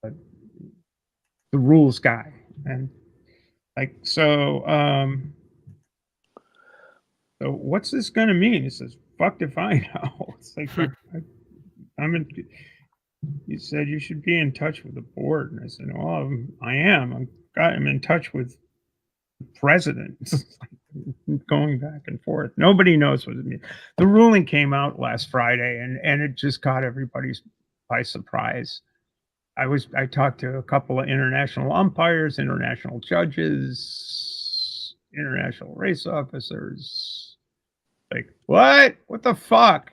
Speaker 4: the rules guy, and like so. So what's this going to mean? He says, "Fuck if I know." It's like I'm in. He said you should be in touch with the board, and I said, "Oh, I am. I'm in touch with the president." Going back and forth. Nobody knows what it means. The ruling came out last Friday, and it just caught everybody by surprise. I talked to a couple of international umpires, international judges, international race officers. Like, what? What the fuck?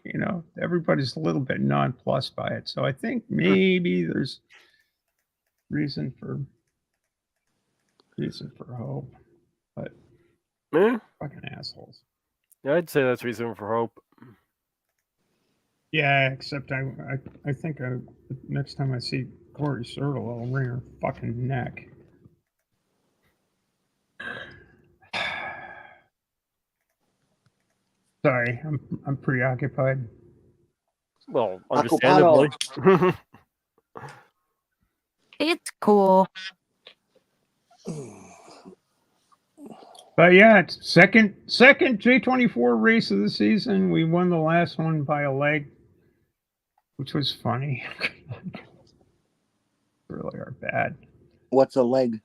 Speaker 4: Everybody's a little bit nonplussed by it. So I think maybe there's reason for hope. But fucking assholes.
Speaker 3: Yeah, I'd say that's reason for hope.
Speaker 4: Yeah, except I think next time I see Corey Sertle, I'll wring her fucking neck. Sorry, I'm preoccupied.
Speaker 3: Well, understandably.
Speaker 5: It's cool.
Speaker 4: But yeah, it's second J24 race of the season. We won the last one by a leg, which was funny. Really are bad.
Speaker 2: What's a leg?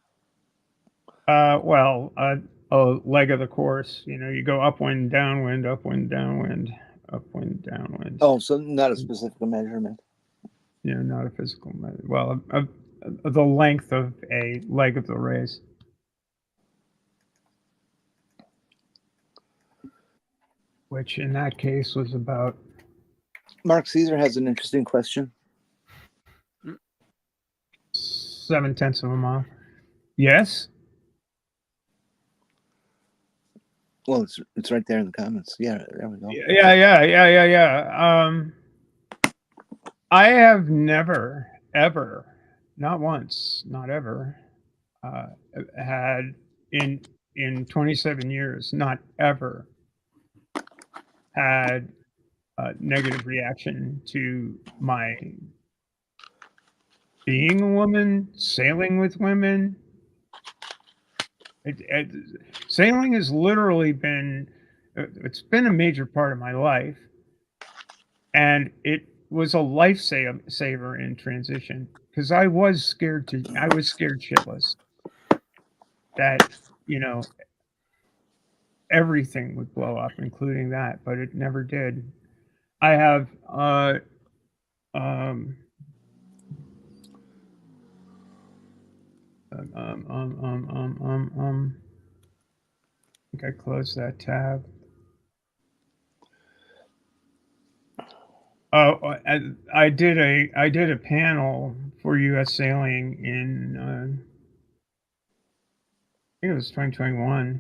Speaker 4: A leg of the course. You go upwind, downwind, upwind, downwind, upwind, downwind.
Speaker 2: Oh, so not a specific measurement.
Speaker 4: Not a physical measure. Well, the length of a leg of the race. Which in that case was about.
Speaker 2: Mark Caesar has an interesting question.
Speaker 4: 0.7 of a mile. Yes.
Speaker 2: Well, it's right there in the comments. Yeah, there we go.
Speaker 4: Yeah. I have never, ever, not once, not ever, had in 27 years, not ever had a negative reaction to my being a woman, sailing with women. Sailing has literally been, it's been a major part of my life. And it was a lifesaver in transition because I was scared shitless that, everything would blow up, including that, but it never did. I have, I think I closed that tab. Oh, I did a panel for U.S. Sailing in I think it was 2021,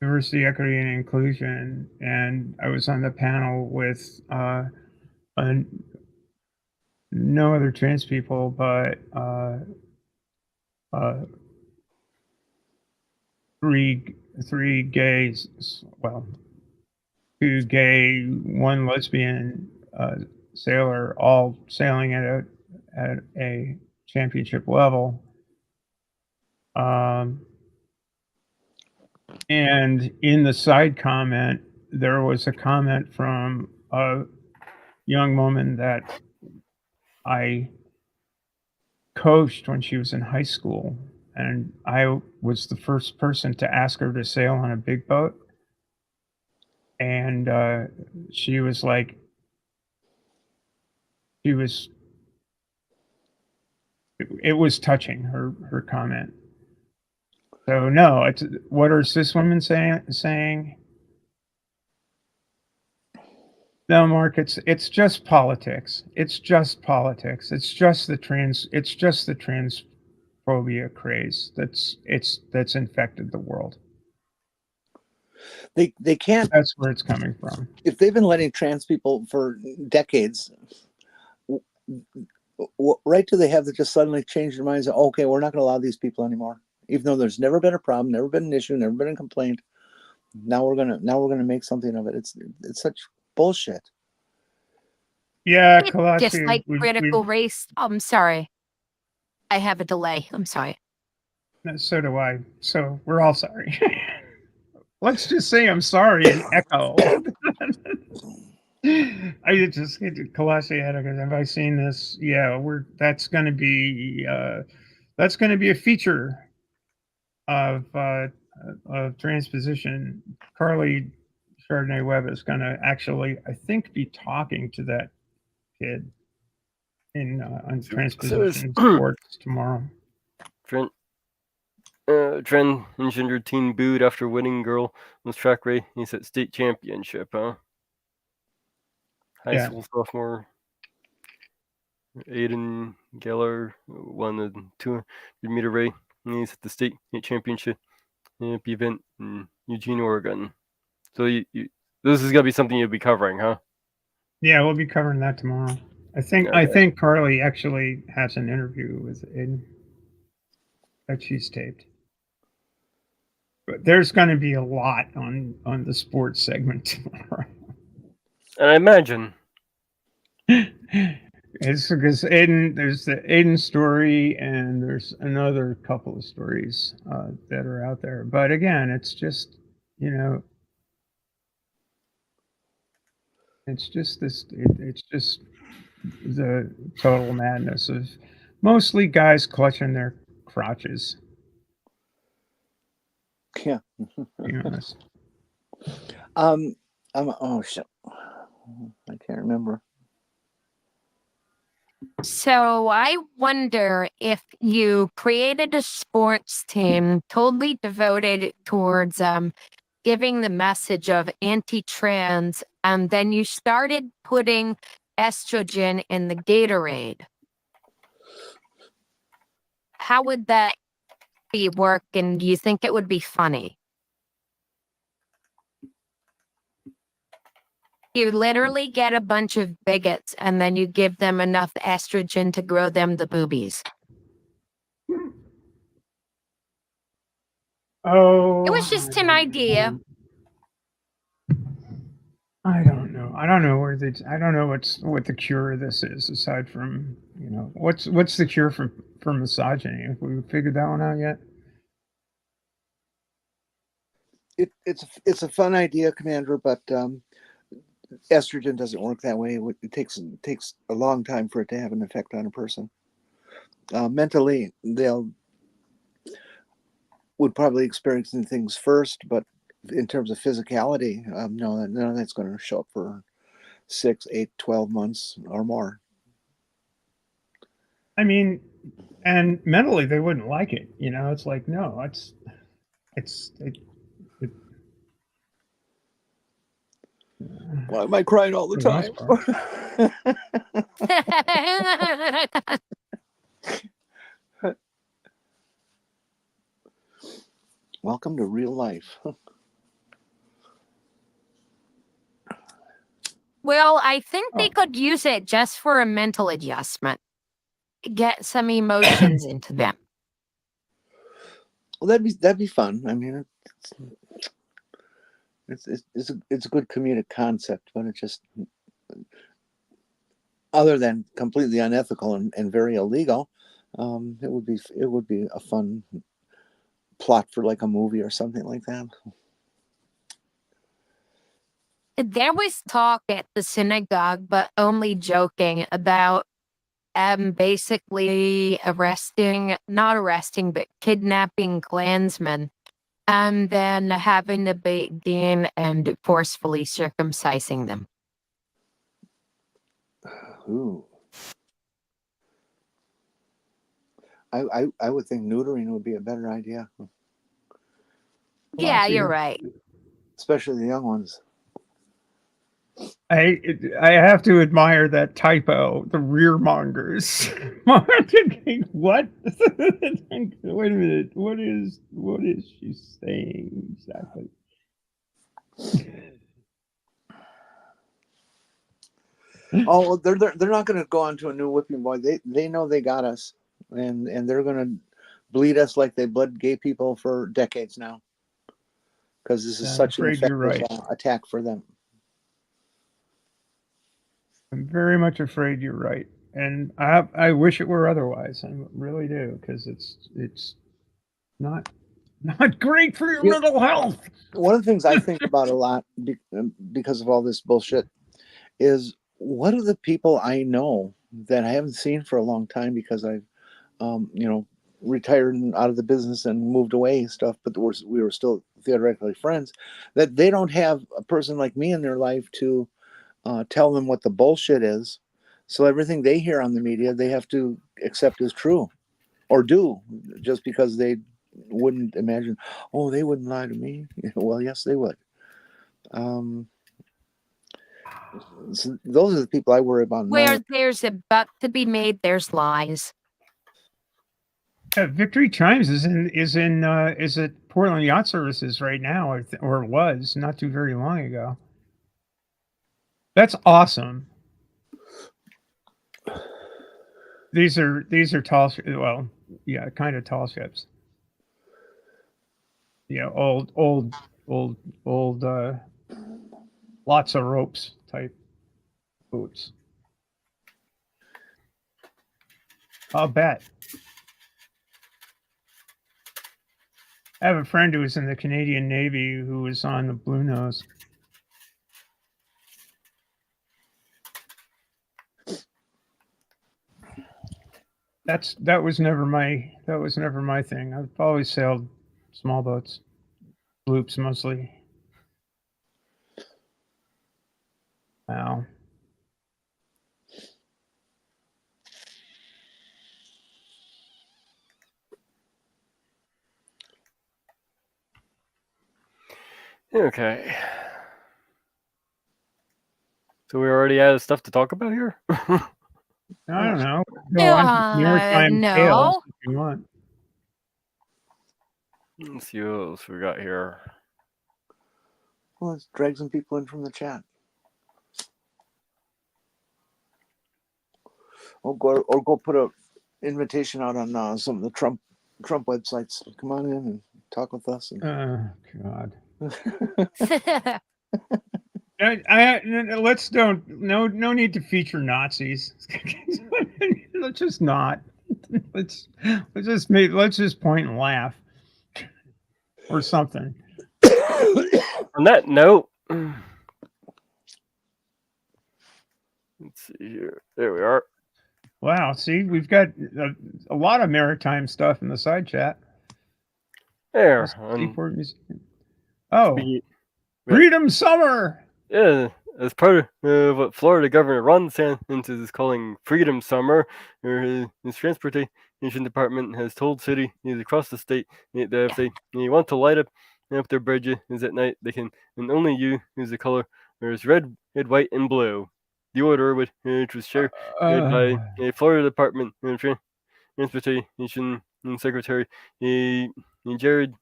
Speaker 4: diversity, equity, and inclusion, and I was on the panel with no other trans people, but three gays. Well, two gay, one lesbian sailor, all sailing at a championship level. And in the side comment, there was a comment from a young woman that I coached when she was in high school, and I was the first person to ask her to sail on a big boat. And she was like, it was touching, her comment. So no, it's what are cis women saying? No, Mark, it's just politics. It's just politics. It's just the transphobia craze that's infected the world.
Speaker 2: They can't.
Speaker 4: That's where it's coming from.
Speaker 2: If they've been letting trans people for decades, right till they have to just suddenly change their minds. Okay, we're not going to allow these people anymore, even though there's never been a problem, never been an issue, never been a complaint. Now we're gonna make something of it. It's such bullshit.
Speaker 4: Yeah,
Speaker 5: Just
Speaker 4: Kalachi,
Speaker 5: like critical race. I'm sorry. I have a delay. I'm sorry.
Speaker 4: so do I. So we're all sorry. Let's just say I'm sorry and echo. I just Kalashi have I seen this? Yeah, that's going to be a feature of transposition. Carly Chardonnay Webb is going to actually, I think, be talking to that kid in on transposition sports tomorrow.
Speaker 3: Transgender teen booed after winning girl was track race at state championship, huh? High school sophomore Aiden Geller won the 200-meter race. He's at the state championship event in Eugene, Oregon. So this is gonna be something you'll be covering, huh?
Speaker 4: Yeah, we'll be covering that tomorrow. I think Carly actually has an interview with Aiden that she's taped. But there's going to be a lot on the sports segment tomorrow.
Speaker 3: And I imagine
Speaker 4: it's because there's the Aiden story, and there's another couple of stories that are out there. But again, it's just, it's just the total madness of mostly guys clutching their crotches.
Speaker 2: Yeah.
Speaker 4: To be honest.
Speaker 2: Oh shit. I can't remember.
Speaker 5: So I wonder if you created a sports team totally devoted towards giving the message of anti-trans, and then you started putting estrogen in the Gatorade. How would that work, and do you think it would be funny? You literally get a bunch of bigots and then you give them enough estrogen to grow them the boobies.
Speaker 4: Oh,
Speaker 5: it was just an idea.
Speaker 4: I don't know. I don't know what the cure of this is, aside from, what's the cure for misogyny? Have we figured that one out yet?
Speaker 2: It's a fun idea, Commander, but estrogen doesn't work that way. It takes a long time for it to have an effect on a person. Mentally, would probably experience things first, but in terms of physicality, none of that's going to show up for 6, 8, 12 months or more.
Speaker 4: I mean, and mentally they wouldn't like it. It's like, no,
Speaker 2: Why am I crying all the
Speaker 4: For the most
Speaker 2: time? Welcome to real life.
Speaker 5: Well, I think they
Speaker 2: Oh.
Speaker 5: could use it just for a mental adjustment. Get some emotions into them.
Speaker 2: Well, that'd be fun. I mean, it's a good comedic concept, but it just, other than completely unethical and very illegal, it would be a fun plot for like a movie or something like that.
Speaker 5: There was talk at the synagogue, but only joking, about basically not arresting, but kidnapping Klansmen, and then having the Beit Din and forcefully circumcising them.
Speaker 2: Ooh. I would think neutering would be a better idea.
Speaker 5: Yeah,
Speaker 4: see,
Speaker 5: you're right.
Speaker 2: Especially the young ones.
Speaker 4: I have to admire that typo, the rear mongers. What? Wait a minute. What is she saying exactly?
Speaker 2: Oh, they're not going to go on to a new whipping boy. They know they got us, and they're going to bleed us like they bled gay people for decades now, because this is
Speaker 4: I'm
Speaker 2: such an
Speaker 4: afraid you're
Speaker 2: effective
Speaker 4: right.
Speaker 2: attack for them.
Speaker 4: I'm very much afraid you're right, and I wish it were otherwise. I really do, because it's not great for your
Speaker 2: Yeah.
Speaker 4: mental health.
Speaker 2: One of the things I think about a lot because of all this bullshit is, what are the people I know that I haven't seen for a long time because I've retired and out of the business and moved away and stuff, but we were still theoretically friends, that they don't have a person like me in their life to tell them what the bullshit is. So everything they hear on the media, they have to accept as true, or do, just because they wouldn't imagine, oh, they wouldn't lie to me. Well, yes, they would. So those are the people I worry about.
Speaker 5: Where there's a buck to be made, there's lies.
Speaker 4: Victory Chimes is at Portland Yacht Services right now, or was not too very long ago. That's awesome. These are tall. Well, yeah, kind of tall ships. Yeah, old. Lots of ropes type boats. I'll bet. I have a friend who was in the Canadian Navy who was on the Blue Nose. That was never my thing. I've always sailed small boats, sloops mostly. Wow.
Speaker 3: Okay. So we already had stuff to talk about here?
Speaker 4: I don't know. Go on maritime tales
Speaker 5: No.
Speaker 4: if you want.
Speaker 3: Let's see what else we got here.
Speaker 2: Well, let's drag some people in from the chat. Or go put a invitation out on some of the Trump websites. Come on in and talk with us.
Speaker 4: God. Let's don't. No need to feature Nazis. Let's just not. Let's just point and laugh or something.
Speaker 3: On that note, let's see here. There we are.
Speaker 4: Wow. See, we've got a lot of maritime stuff in the side chat.
Speaker 3: There.
Speaker 4: Oh, Freedom Summer.
Speaker 3: Yeah, as part of what Florida Governor Ron DeSantis is calling Freedom Summer, his transportation department has told cities across the state that if they want to light up their bridges at night, they can, and only use the color there's red, white, and blue. The order, which was shared by a Florida Department of Transportation Secretary Jared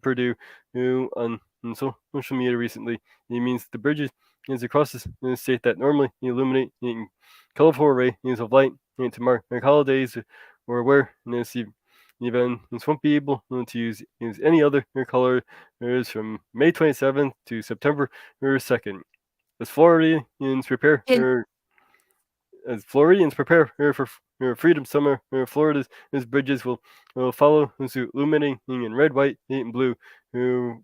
Speaker 3: Purdue, who on social media recently, it means the bridges across the state that normally illuminate in colorful arrays of light to mark holidays or where even won't be able to use any other colors from May 27th to September 2nd. As Floridians prepare for Freedom Summer, Florida's bridges will follow suit, illuminating in red, white, and blue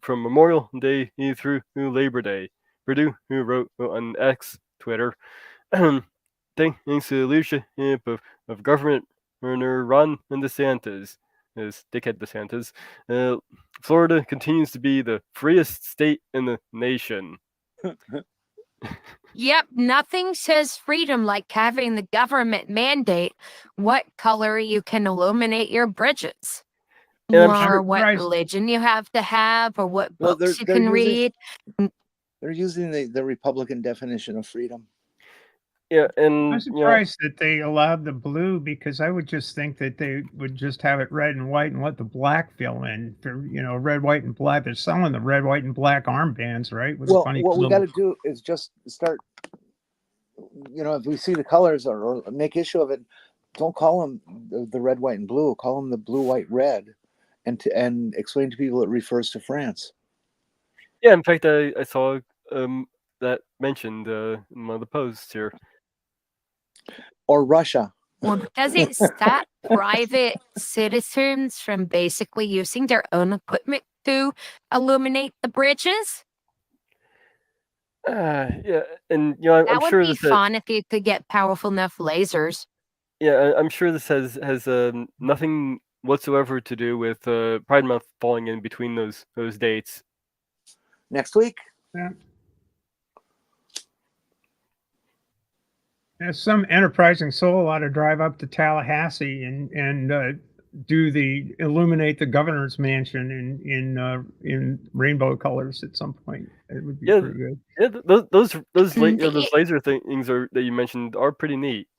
Speaker 3: from Memorial Day through Labor Day. Purdue wrote on X, Twitter, thanks to the leadership of Governor Ron DeSantis, Dickhead DeSantis, Florida continues to be the freest state in the nation.
Speaker 5: Yep, nothing says freedom like having the government mandate what color you can illuminate your bridges.
Speaker 3: And I'm
Speaker 5: or
Speaker 3: sure-
Speaker 5: what
Speaker 4: Christ.
Speaker 5: religion you have to have, or what
Speaker 2: Well,
Speaker 5: books you
Speaker 2: they're
Speaker 5: can
Speaker 2: using-
Speaker 5: read.
Speaker 2: They're using the Republican definition of freedom.
Speaker 3: Yeah, and
Speaker 4: I'm surprised that they allowed the blue, because I would just think that they would just have it red and white and let the black fill in. For, red, white, and black. They're selling the red, white, and black armbands, right? With a
Speaker 2: Well,
Speaker 4: funny
Speaker 2: what we
Speaker 4: little-
Speaker 2: got to do is just start. If we see the colors or make issue of it, don't call them the red, white, and blue. Call them the blue, white, red, and explain to people it refers to France.
Speaker 3: Yeah, in fact, I saw that mentioned in one of the posts here.
Speaker 2: Or Russia.
Speaker 5: Well, does it stop private citizens from basically using their own equipment to illuminate the bridges?
Speaker 3: Yeah, and
Speaker 5: That
Speaker 3: I'm
Speaker 5: would
Speaker 3: sure
Speaker 5: be
Speaker 3: this.
Speaker 5: fun if you could get powerful enough lasers.
Speaker 3: Yeah, I'm sure this has nothing whatsoever to do with Pride Month falling in between those dates.
Speaker 2: Next week.
Speaker 4: Some enterprising soul ought to drive up to Tallahassee and illuminate the governor's mansion in rainbow colors at some point. It would be
Speaker 3: Yeah.
Speaker 4: pretty good.
Speaker 3: Yeah, those
Speaker 5: Mm,
Speaker 3: laser things that you mentioned are pretty neat.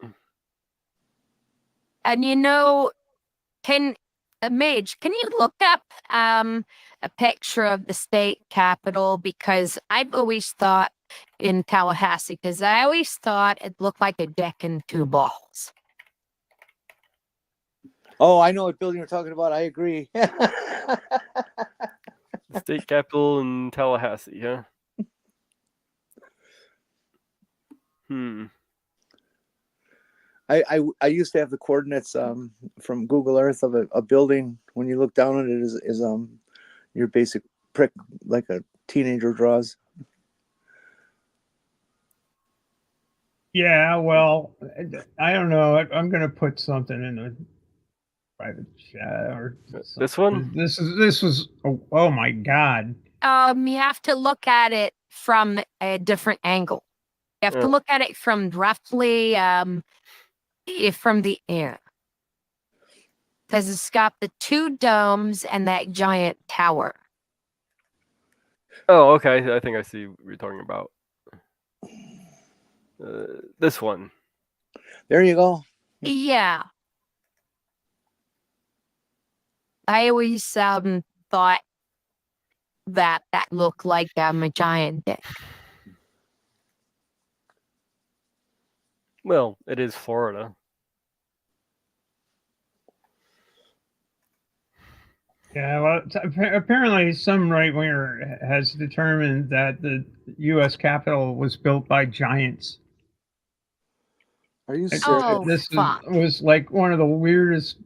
Speaker 5: And Mage, can you look up a picture of the state capitol? Because I've always thought in Tallahassee, because I always thought it looked like a deck and two balls.
Speaker 2: Oh, I know what building you're talking about. I agree.
Speaker 3: The state capitol in Tallahassee, huh?
Speaker 2: I used to have the coordinates from Google Earth of a building. When you look down on it, is your basic prick like a teenager draws.
Speaker 4: Yeah, well, I don't know. I'm going to put something in the private chat or
Speaker 3: This one?
Speaker 4: This was. Oh my God.
Speaker 5: You have to look at it from a different angle. You have to look at it from roughly from the air. Because it's got the two domes and that giant tower.
Speaker 3: Oh, okay. I think I see what you're talking about. This one.
Speaker 2: There you go.
Speaker 5: Yeah. I always thought that looked like a giant dick.
Speaker 3: Well, it is Florida.
Speaker 4: Yeah, well, apparently some right-winger has determined that the U.S. Capitol was built by giants.
Speaker 2: Are you serious?
Speaker 5: Oh,
Speaker 4: This
Speaker 5: fuck.
Speaker 4: was like one of the weirdest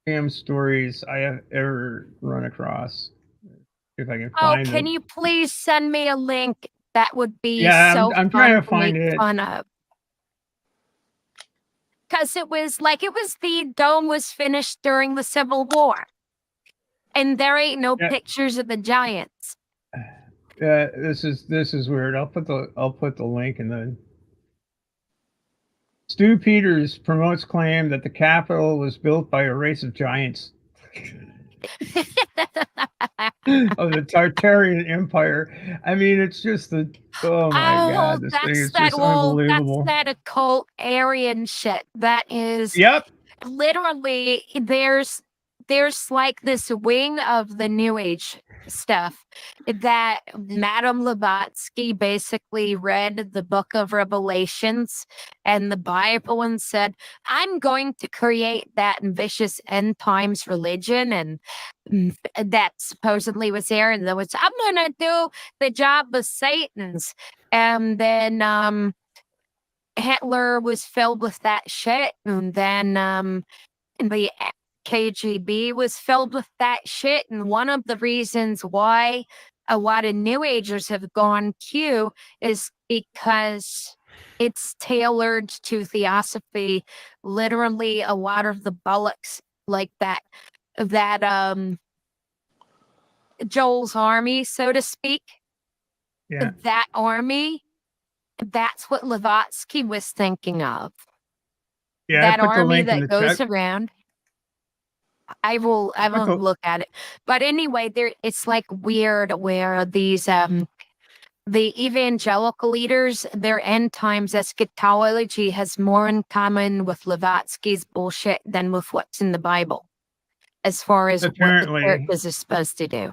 Speaker 4: damn stories I have ever run across. If I can
Speaker 5: Oh,
Speaker 4: find
Speaker 5: can
Speaker 4: it.
Speaker 5: you please send me a link? That would be
Speaker 4: Yeah,
Speaker 5: so
Speaker 4: I'm trying to
Speaker 5: fun
Speaker 4: find
Speaker 5: make
Speaker 4: it.
Speaker 5: fun of. Because it was the dome was finished during the Civil War. And there ain't no
Speaker 4: Yeah.
Speaker 5: pictures of the giants.
Speaker 4: This is weird. I'll put the link in the. Stu Peters promotes claim that the Capitol was built by a race of giants. of the Tartarian Empire. I mean, it's just the oh my god, this thing is just unbelievable.
Speaker 5: That's that occult Aryan shit. That is
Speaker 4: Yep.
Speaker 5: literally there's like this wing of the New Age stuff that Madame Blavatsky basically read the book of Revelations and the Bible and said, I'm going to create that ambitious end times religion, and that supposedly was there, and there was, I'm gonna do the job of Satan's. And then Hitler was filled with that shit, and then the KGB was filled with that shit. And one of the reasons why a lot of New Agers have gone Q is because it's tailored to theosophy. Literally, a lot of the bullocks like that Joel's army, so to speak.
Speaker 4: Yeah.
Speaker 5: That army, that's what Blavatsky was thinking of.
Speaker 4: Yeah.
Speaker 5: That
Speaker 4: I put the
Speaker 5: army
Speaker 4: link in
Speaker 5: that
Speaker 4: the
Speaker 5: goes
Speaker 4: chat.
Speaker 5: around. I will look at it. But anyway, it's like weird where these the evangelical leaders, their end times eschatology has more in common with Blavatsky's bullshit than with what's in the Bible, as far as what the
Speaker 4: Apparently,
Speaker 5: churches are supposed to do.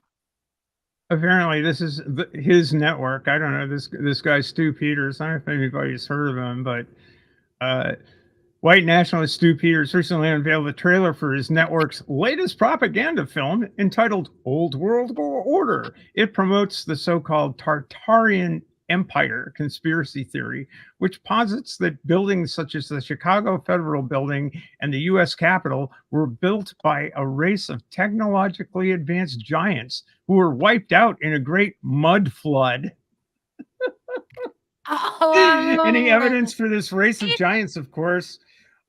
Speaker 4: apparently this is his network. I don't know this guy Stu Peters. I don't know if anybody's heard of him, but white nationalist Stu Peters recently unveiled the trailer for his network's latest propaganda film entitled Old World Order. It promotes the so-called Tartarian Empire conspiracy theory, which posits that buildings such as the Chicago Federal Building and the U.S. Capitol were built by a race of technologically advanced giants who were wiped out in a great mud flood. Any evidence for this race of giants, of course,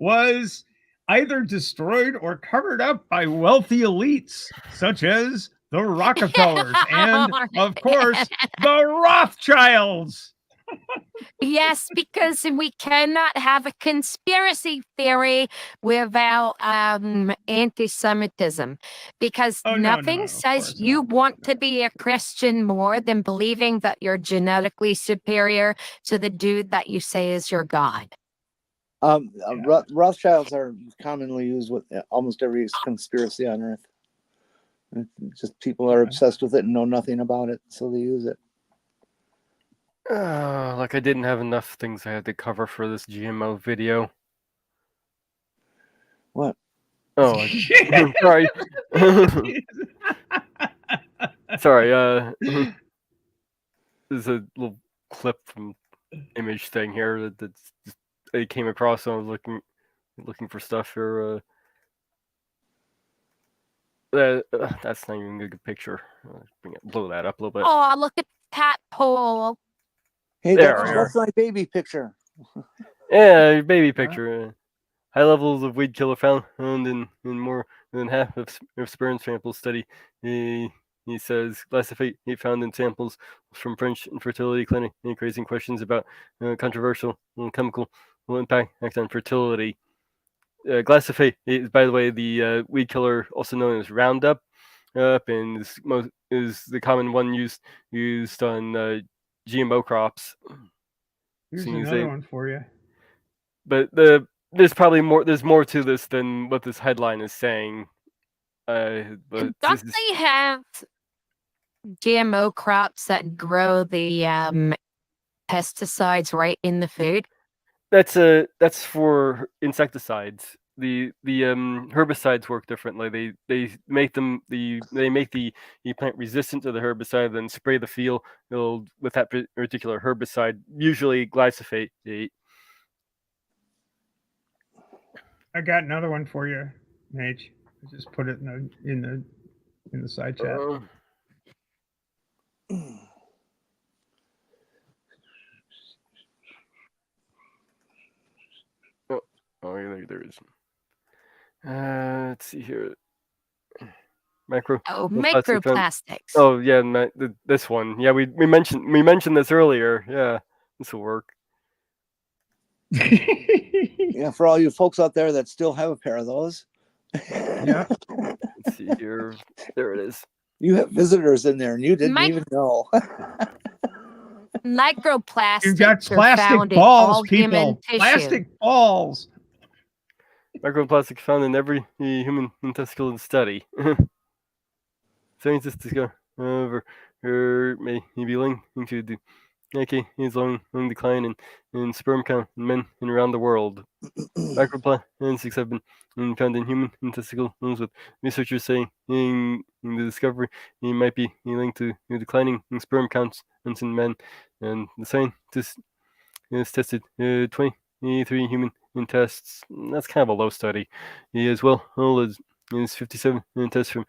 Speaker 4: was either destroyed or covered up by wealthy elites, such as the Rockefellers and, of course, the Rothschilds.
Speaker 5: Yes, because we cannot have a conspiracy theory without anti-Semitism, because
Speaker 4: Oh,
Speaker 5: nothing
Speaker 4: no,
Speaker 5: says you want to be a Christian more than believing that you're genetically superior to the dude that you say is your God.
Speaker 2: Rothschilds are commonly used with almost every conspiracy on earth. It's just people are obsessed with it and know nothing about it, so they use it.
Speaker 3: Like I didn't have enough things I had to cover for this GMO video.
Speaker 2: What?
Speaker 3: Oh, sorry. Sorry. There's a little clip from image thing here that's just, I came across. So I was looking for stuff here. That's not even a good picture. Blow that up a little bit.
Speaker 5: Oh, look at that pole.
Speaker 2: Hey,
Speaker 3: There
Speaker 2: that's my baby picture.
Speaker 3: Yeah, baby picture. High levels of weed killer found in more than half of sperm sample study. He says glyphosate he found in samples from French infertility clinic, raising questions about controversial chemical impact on fertility. Glyphosate is, by the way, the weed killer also known as Roundup, and is the common one used on GMO crops.
Speaker 4: Here's another one for you.
Speaker 3: But there's more to this than what this headline is saying. But
Speaker 5: Don't they have GMO crops that grow the pesticides right in the food?
Speaker 3: That's for insecticides. The herbicides work differently. They make the plant resistant to the herbicide, then spray the field with that particular herbicide, usually glyphosate.
Speaker 4: I got another one for you, Nate. I just put it in the side chat.
Speaker 3: Oh, yeah, there is. Let's see here.
Speaker 5: Microplastics.
Speaker 3: Oh yeah, this one. Yeah, we mentioned this earlier. Yeah, this will work.
Speaker 2: Yeah, for all you folks out there that still have a pair of those.
Speaker 4: Yeah.
Speaker 3: Let's see here. There it is.
Speaker 2: You have visitors in there, and you didn't
Speaker 5: Mike-
Speaker 2: even know.
Speaker 5: Microplastics
Speaker 4: You've got
Speaker 5: are
Speaker 4: plastic
Speaker 5: found in
Speaker 4: balls,
Speaker 5: all human
Speaker 4: people.
Speaker 5: tissue.
Speaker 4: Plastic balls.
Speaker 3: Microplastic found in every human intestinal study. Scientists discover may be linked to the decades long decline in sperm count in men and around the world. Microplastics have been found in human intestinals, with researchers saying in the discovery it might be linked to declining sperm counts in men. And the scientists has tested 23 human tests. That's kind of a low study, as well as 57 tests from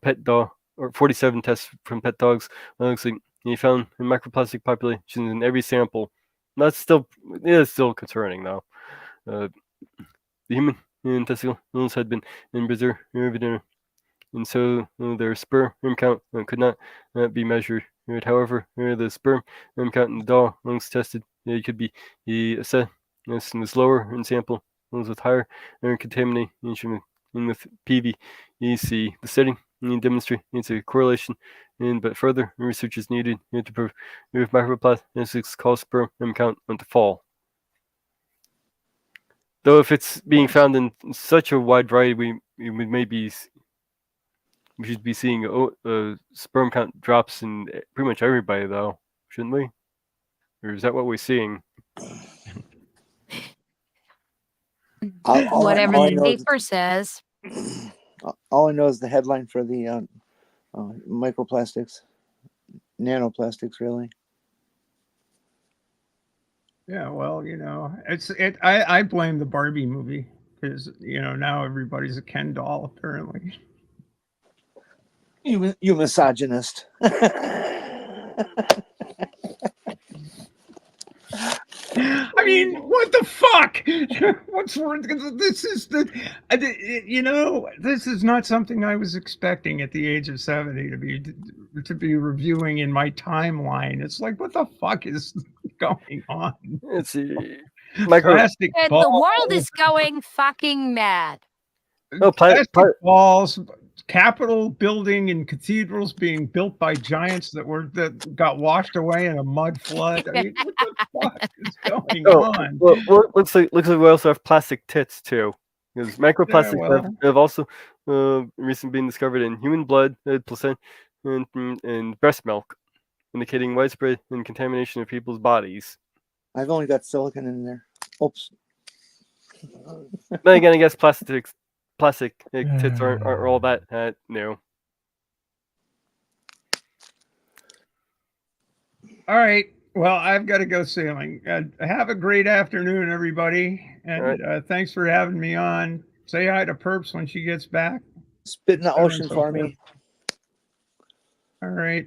Speaker 3: pet dog, or 47 tests from pet dogs. Looks like he found microplastic populations in every sample. That's still concerning though. The human testicles had been preserved, and so their sperm count could not be measured. However, the sperm count in the dogs tested could be assessed as lower in sample with higher contamination with PVEC. The study demonstrates a correlation, but further research is needed to prove if microplastics cause sperm count to fall. Though if it's being found in such a wide variety, we should be seeing sperm count drops in pretty much everybody, though, shouldn't we? Or is that what we're seeing?
Speaker 5: Whatever
Speaker 2: all I
Speaker 5: the
Speaker 2: know is-
Speaker 5: paper says.
Speaker 2: All I know is the headline for the microplastics, nanoplastics, really.
Speaker 4: Yeah, well, I blame the Barbie movie because now everybody's a Ken doll apparently.
Speaker 2: You misogynist.
Speaker 4: I mean, what the fuck? What's wrong? This is this is not something I was expecting at the age of 70 to be reviewing in my timeline. It's like, what the fuck is going on?
Speaker 3: It's
Speaker 4: Plastic
Speaker 5: And
Speaker 4: balls.
Speaker 5: the world is going fucking mad.
Speaker 4: Plastic balls, Capitol building and cathedrals being built by giants that got washed away in a mud flood. I mean, what the fuck is going on?
Speaker 3: Well, looks like we also have plastic tits too, because microplastics have also recently been discovered in human blood, placenta, and breast milk, indicating widespread contamination of people's bodies.
Speaker 2: I've only got silicon in there. Oops.
Speaker 3: Then again, I guess plastic tits aren't all that new.
Speaker 4: All right. Well, I've got to go sailing. Have a great afternoon, everybody. And thanks for having me on. Say hi to Perps when she gets back.
Speaker 2: Spit in the ocean for me.
Speaker 4: All right.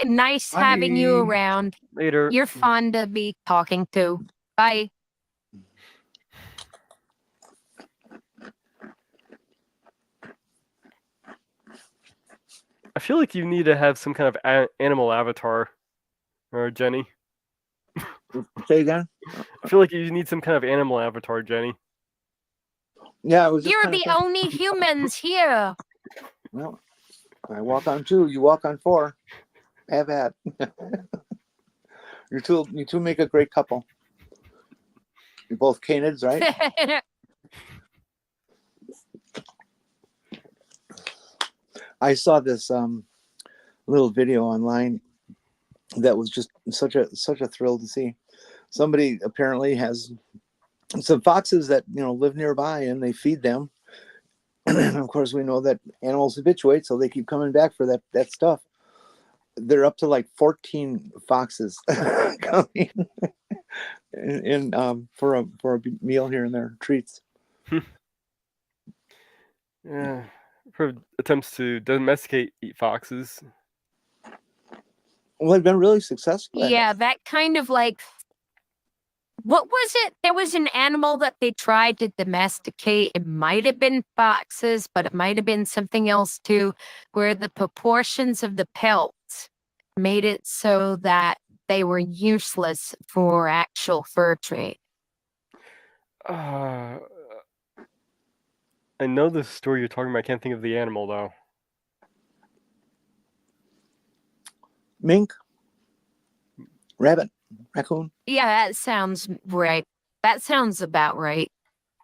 Speaker 5: Nice having you
Speaker 4: Bye.
Speaker 5: around.
Speaker 3: Later.
Speaker 5: You're fun to be talking to. Bye.
Speaker 3: I feel like you need to have some kind of animal avatar, or Jenny.
Speaker 2: Say again?
Speaker 3: I feel like you need some kind of animal avatar, Jenny.
Speaker 2: Yeah, it was.
Speaker 5: You're the only humans here.
Speaker 2: Well, I walk on 2. You walk on 4. Have at. You two make a great couple. You're both canids, right? I saw this little video online that was just such a thrill to see. Somebody apparently has some foxes that live nearby, and they feed them. And of course, we know that animals habituate, so they keep coming back for that stuff. They're up to like 14 foxes coming in for a meal here and there, treats.
Speaker 3: Yeah, for attempts to domesticate foxes.
Speaker 2: Well, they've been really successful.
Speaker 5: Yeah, that kind of like, what was it? There was an animal that they tried to domesticate. It might have been foxes, but it might have been something else too, where the proportions of the pelts made it so that they were useless for actual fur trade.
Speaker 3: I know the story you're talking about. I can't think of the animal though.
Speaker 2: Mink, rabbit, raccoon.
Speaker 5: Yeah, that sounds right. That sounds about right.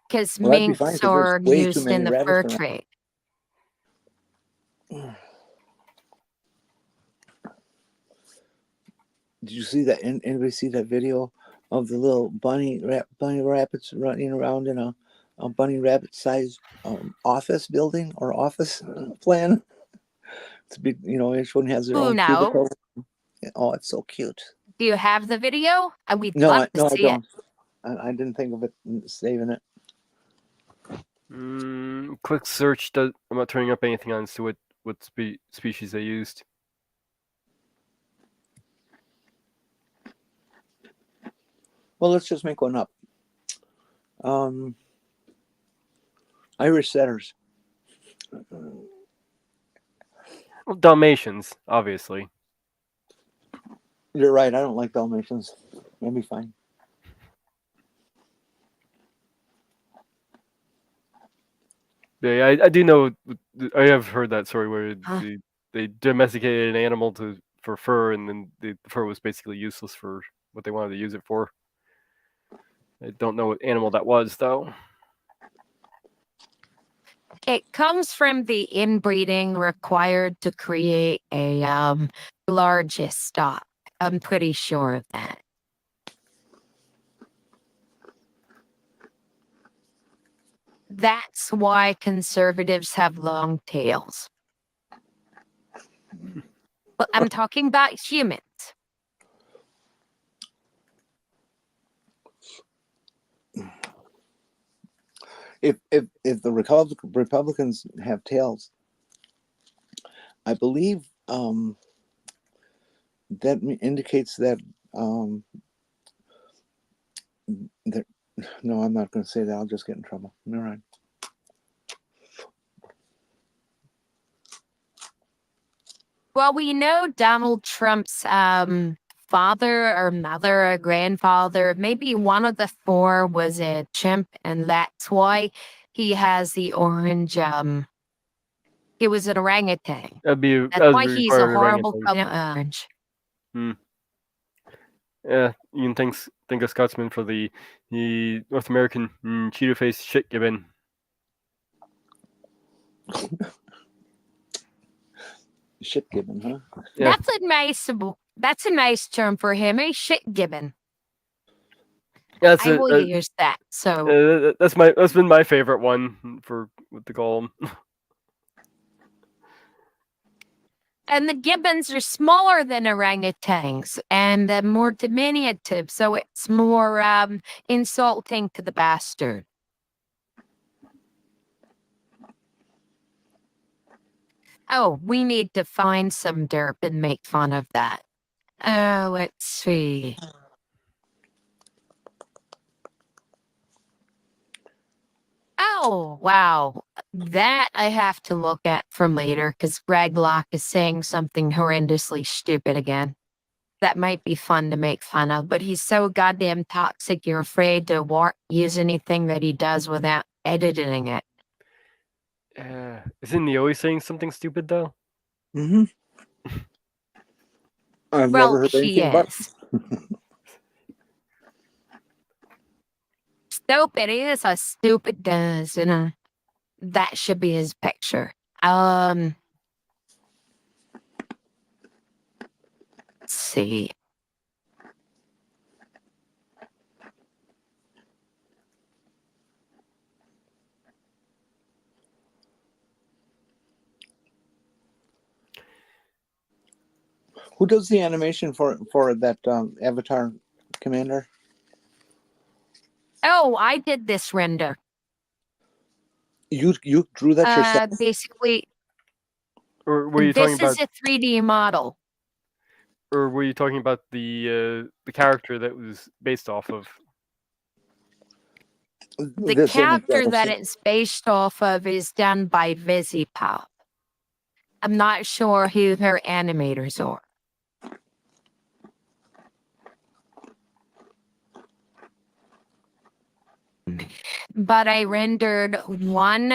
Speaker 5: Because
Speaker 2: Well, that'd be fine
Speaker 5: minks
Speaker 2: because there's
Speaker 5: are
Speaker 2: way too
Speaker 5: used
Speaker 2: many
Speaker 5: in the
Speaker 2: rabbits
Speaker 5: fur
Speaker 2: around.
Speaker 5: trade.
Speaker 2: Did you see that? Anybody see that video of the little bunny rabbits running around in a bunny rabbit size office building or office plan? It's big, each one has their
Speaker 5: Who
Speaker 2: own
Speaker 5: now?
Speaker 2: cubicle. Oh, it's so cute.
Speaker 5: Do you have the video? We'd
Speaker 2: No,
Speaker 5: love to
Speaker 2: I
Speaker 5: see it.
Speaker 2: don't. I didn't think of it saving it.
Speaker 3: Quick search. I'm not turning up anything on as to what species they used.
Speaker 2: Well, let's just make one up. Irish setters.
Speaker 3: Well, Dalmatians, obviously.
Speaker 2: You're right. I don't like Dalmatians. That'd be fine.
Speaker 3: Yeah, I do know. I have heard that story where
Speaker 5: Huh.
Speaker 3: they domesticated an animal for fur, and then the fur was basically useless for what they wanted to use it for. I don't know what animal that was, though.
Speaker 5: It comes from the inbreeding required to create a largest stock. I'm pretty sure of that. That's why conservatives have long tails. But I'm talking about humans.
Speaker 2: If the Republicans have tails, I believe that indicates that that. No, I'm not going to say that. I'll just get in trouble. Never mind.
Speaker 5: Well, we know Donald Trump's father or mother or grandfather, maybe one of the four was a chimp, and that's why he has the orange. He was an orangutan.
Speaker 3: That
Speaker 5: That's
Speaker 3: would
Speaker 5: why
Speaker 3: be
Speaker 5: he's a
Speaker 3: requiring
Speaker 5: horrible
Speaker 3: orangutan.
Speaker 5: color orange.
Speaker 3: Yeah, you can thank a Scotsman for the North American cheetah-faced shit gibbon.
Speaker 2: Shit gibbon, huh?
Speaker 3: Yeah.
Speaker 5: That's a nice term for him, a shit gibbon.
Speaker 3: That's
Speaker 5: I will
Speaker 3: it.
Speaker 5: use that. So
Speaker 3: That's been my favorite one for what to call them.
Speaker 5: and the gibbons are smaller than orangutans and more diminutive, so it's more insulting to the bastard. Oh, we need to find some derp and make fun of that. Let's see. Oh, wow. That I have to look at from later because Greg Locke is saying something horrendously stupid again. That might be fun to make fun of, but he's so goddamn toxic, you're afraid to use anything that he does without editing it.
Speaker 3: Isn't he always saying something stupid, though?
Speaker 2: Mm-hmm. I've
Speaker 5: Well,
Speaker 2: never heard
Speaker 5: he
Speaker 2: anything but.
Speaker 5: is. Stupid. He is a stupid does, that should be his picture. Let's see.
Speaker 2: Who does the animation for that Avatar commander?
Speaker 5: Oh, I did this render.
Speaker 2: You drew that yourself?
Speaker 5: Basically,
Speaker 3: Or were you talking
Speaker 5: this
Speaker 3: about?
Speaker 5: is a 3D model.
Speaker 3: Or were you talking about the character that was based off of?
Speaker 5: The character that it's based off of is done by VisiPop. I'm not sure who her animators are. But I rendered one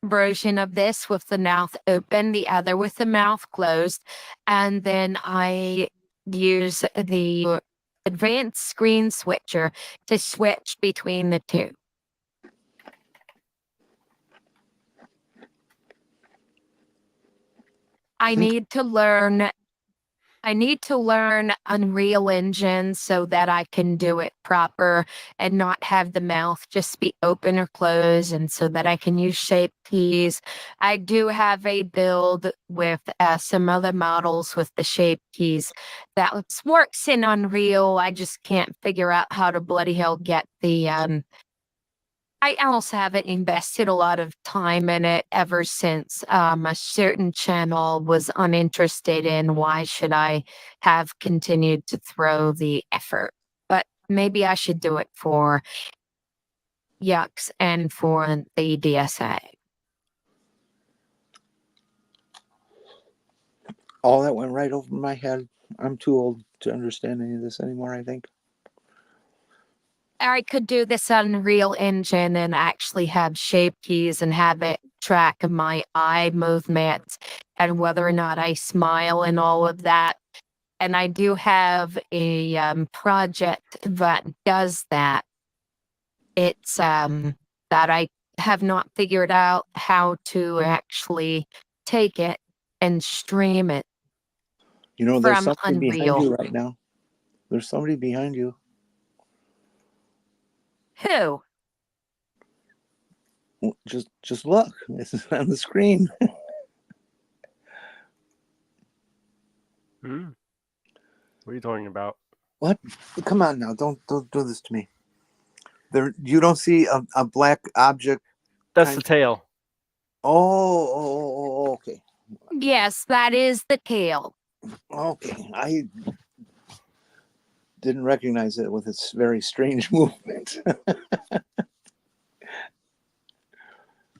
Speaker 5: version of this with the mouth open, the other with the mouth closed, and then I use the advanced screen switcher to switch between the two. I need to learn Unreal Engine so that I can do it proper and not have the mouth just be open or closed, and so that I can use shape keys. I do have a build with some other models with the shape keys that works in Unreal. I just can't figure out how to bloody hell get the I also haven't invested a lot of time in it ever since a certain channel was uninterested in. Why should I have continued to throw the effort? But maybe I should do it for Yucks and for the DSA.
Speaker 2: All that went right over my head. I'm too old to understand any of this anymore, I think.
Speaker 5: I could do this Unreal Engine and actually have shape keys and have it track my eye movements and whether or not I smile and all of that. And I do have a project that does that. It's that I have not figured out how to actually take it and stream it
Speaker 2: You know, there's
Speaker 5: from
Speaker 2: somebody behind
Speaker 5: Unreal.
Speaker 2: you right now. There's somebody behind you.
Speaker 5: Who?
Speaker 2: Just look. This is on the screen.
Speaker 3: Hmm. What are you talking about?
Speaker 2: What? Come on now. Don't do this to me. There, you don't see a black object.
Speaker 3: That's the tail.
Speaker 2: Oh, okay.
Speaker 5: Yes, that is the tail.
Speaker 2: Okay. I didn't recognize it with its very strange movement.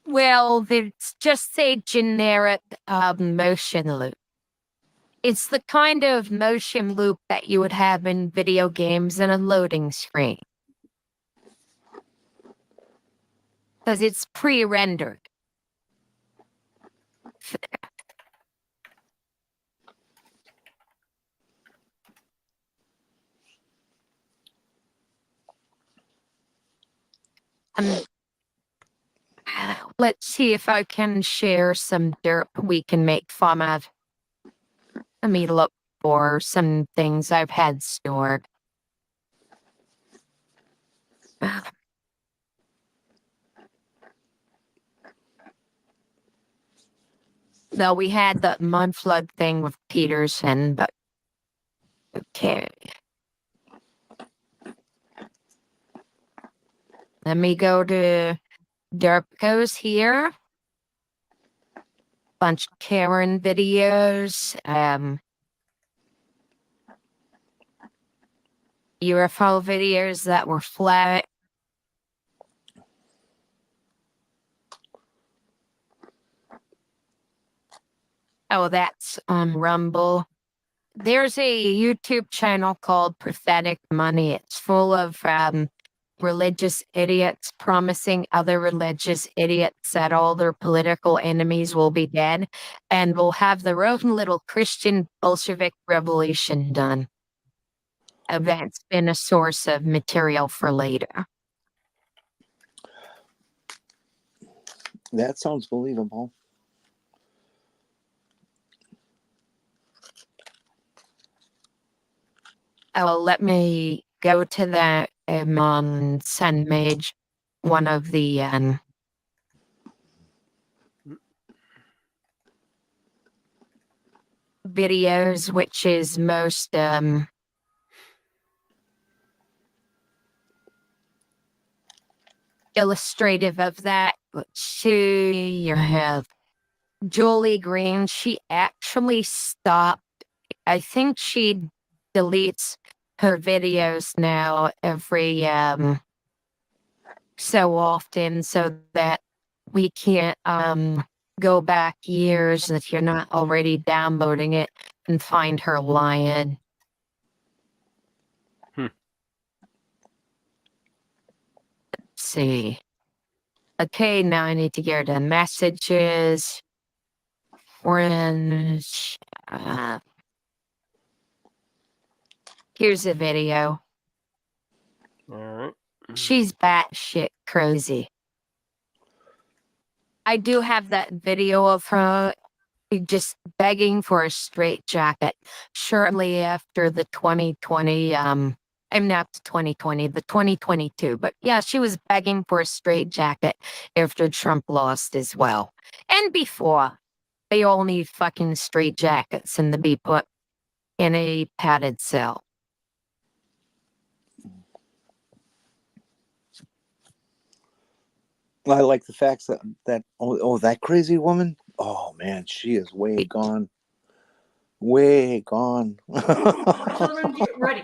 Speaker 5: Well, it's just a generic motion loop. It's the kind of motion loop that you would have in video games and a loading screen. Because it's pre-rendered. Let's see if I can share some dirt we can make fun of. Let me look for some things I've had stored. Though we had the mud flood thing with Peterson, but okay. Let me go to Derpco's here. Bunch of Karen videos. UFO videos that were flat. Oh, that's Rumble. There's a YouTube channel called Prophetic Money. It's full of religious idiots promising other religious idiots that all their political enemies will be dead and will have their own little Christian Bolshevik revolution done. That's been a source of material for later.
Speaker 2: That sounds believable.
Speaker 5: Oh, let me go to that send Mage one of the videos, which is most illustrative of that. Let's see, you have Julie Green. She actually stopped. I think she deletes her videos now every so often so that we can't go back years if you're not already downloading it and find her lying. Let's see. Okay, now I need to go to messages. Orange. Here's a video.
Speaker 3: All right.
Speaker 5: She's batshit crazy. I do have that video of her just begging for a straitjacket shortly after the 2020, I'm not the 2020, the 2022. But yeah, she was begging for a straitjacket after Trump lost as well. And before, they all need fucking straitjackets and to be put in a padded cell.
Speaker 2: I like the facts that that crazy woman. Oh man, she is way gone. Way gone.
Speaker 6: Children, get ready.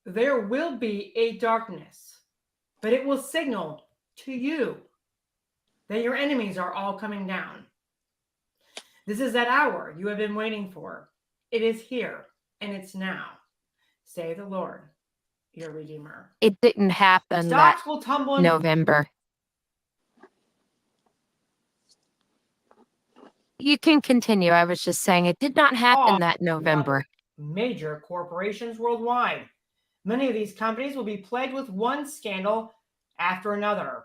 Speaker 6: There will be a darkness, but it will signal to you that your enemies are all coming down. This is that hour you have been waiting for. It is here, and it's now. Say the Lord, your Redeemer.
Speaker 5: It didn't happen that
Speaker 6: Stocks will tumble in
Speaker 5: November. You can continue. I was just saying it did not happen that November.
Speaker 6: Major corporations worldwide. Many of these companies will be plagued with one scandal after another.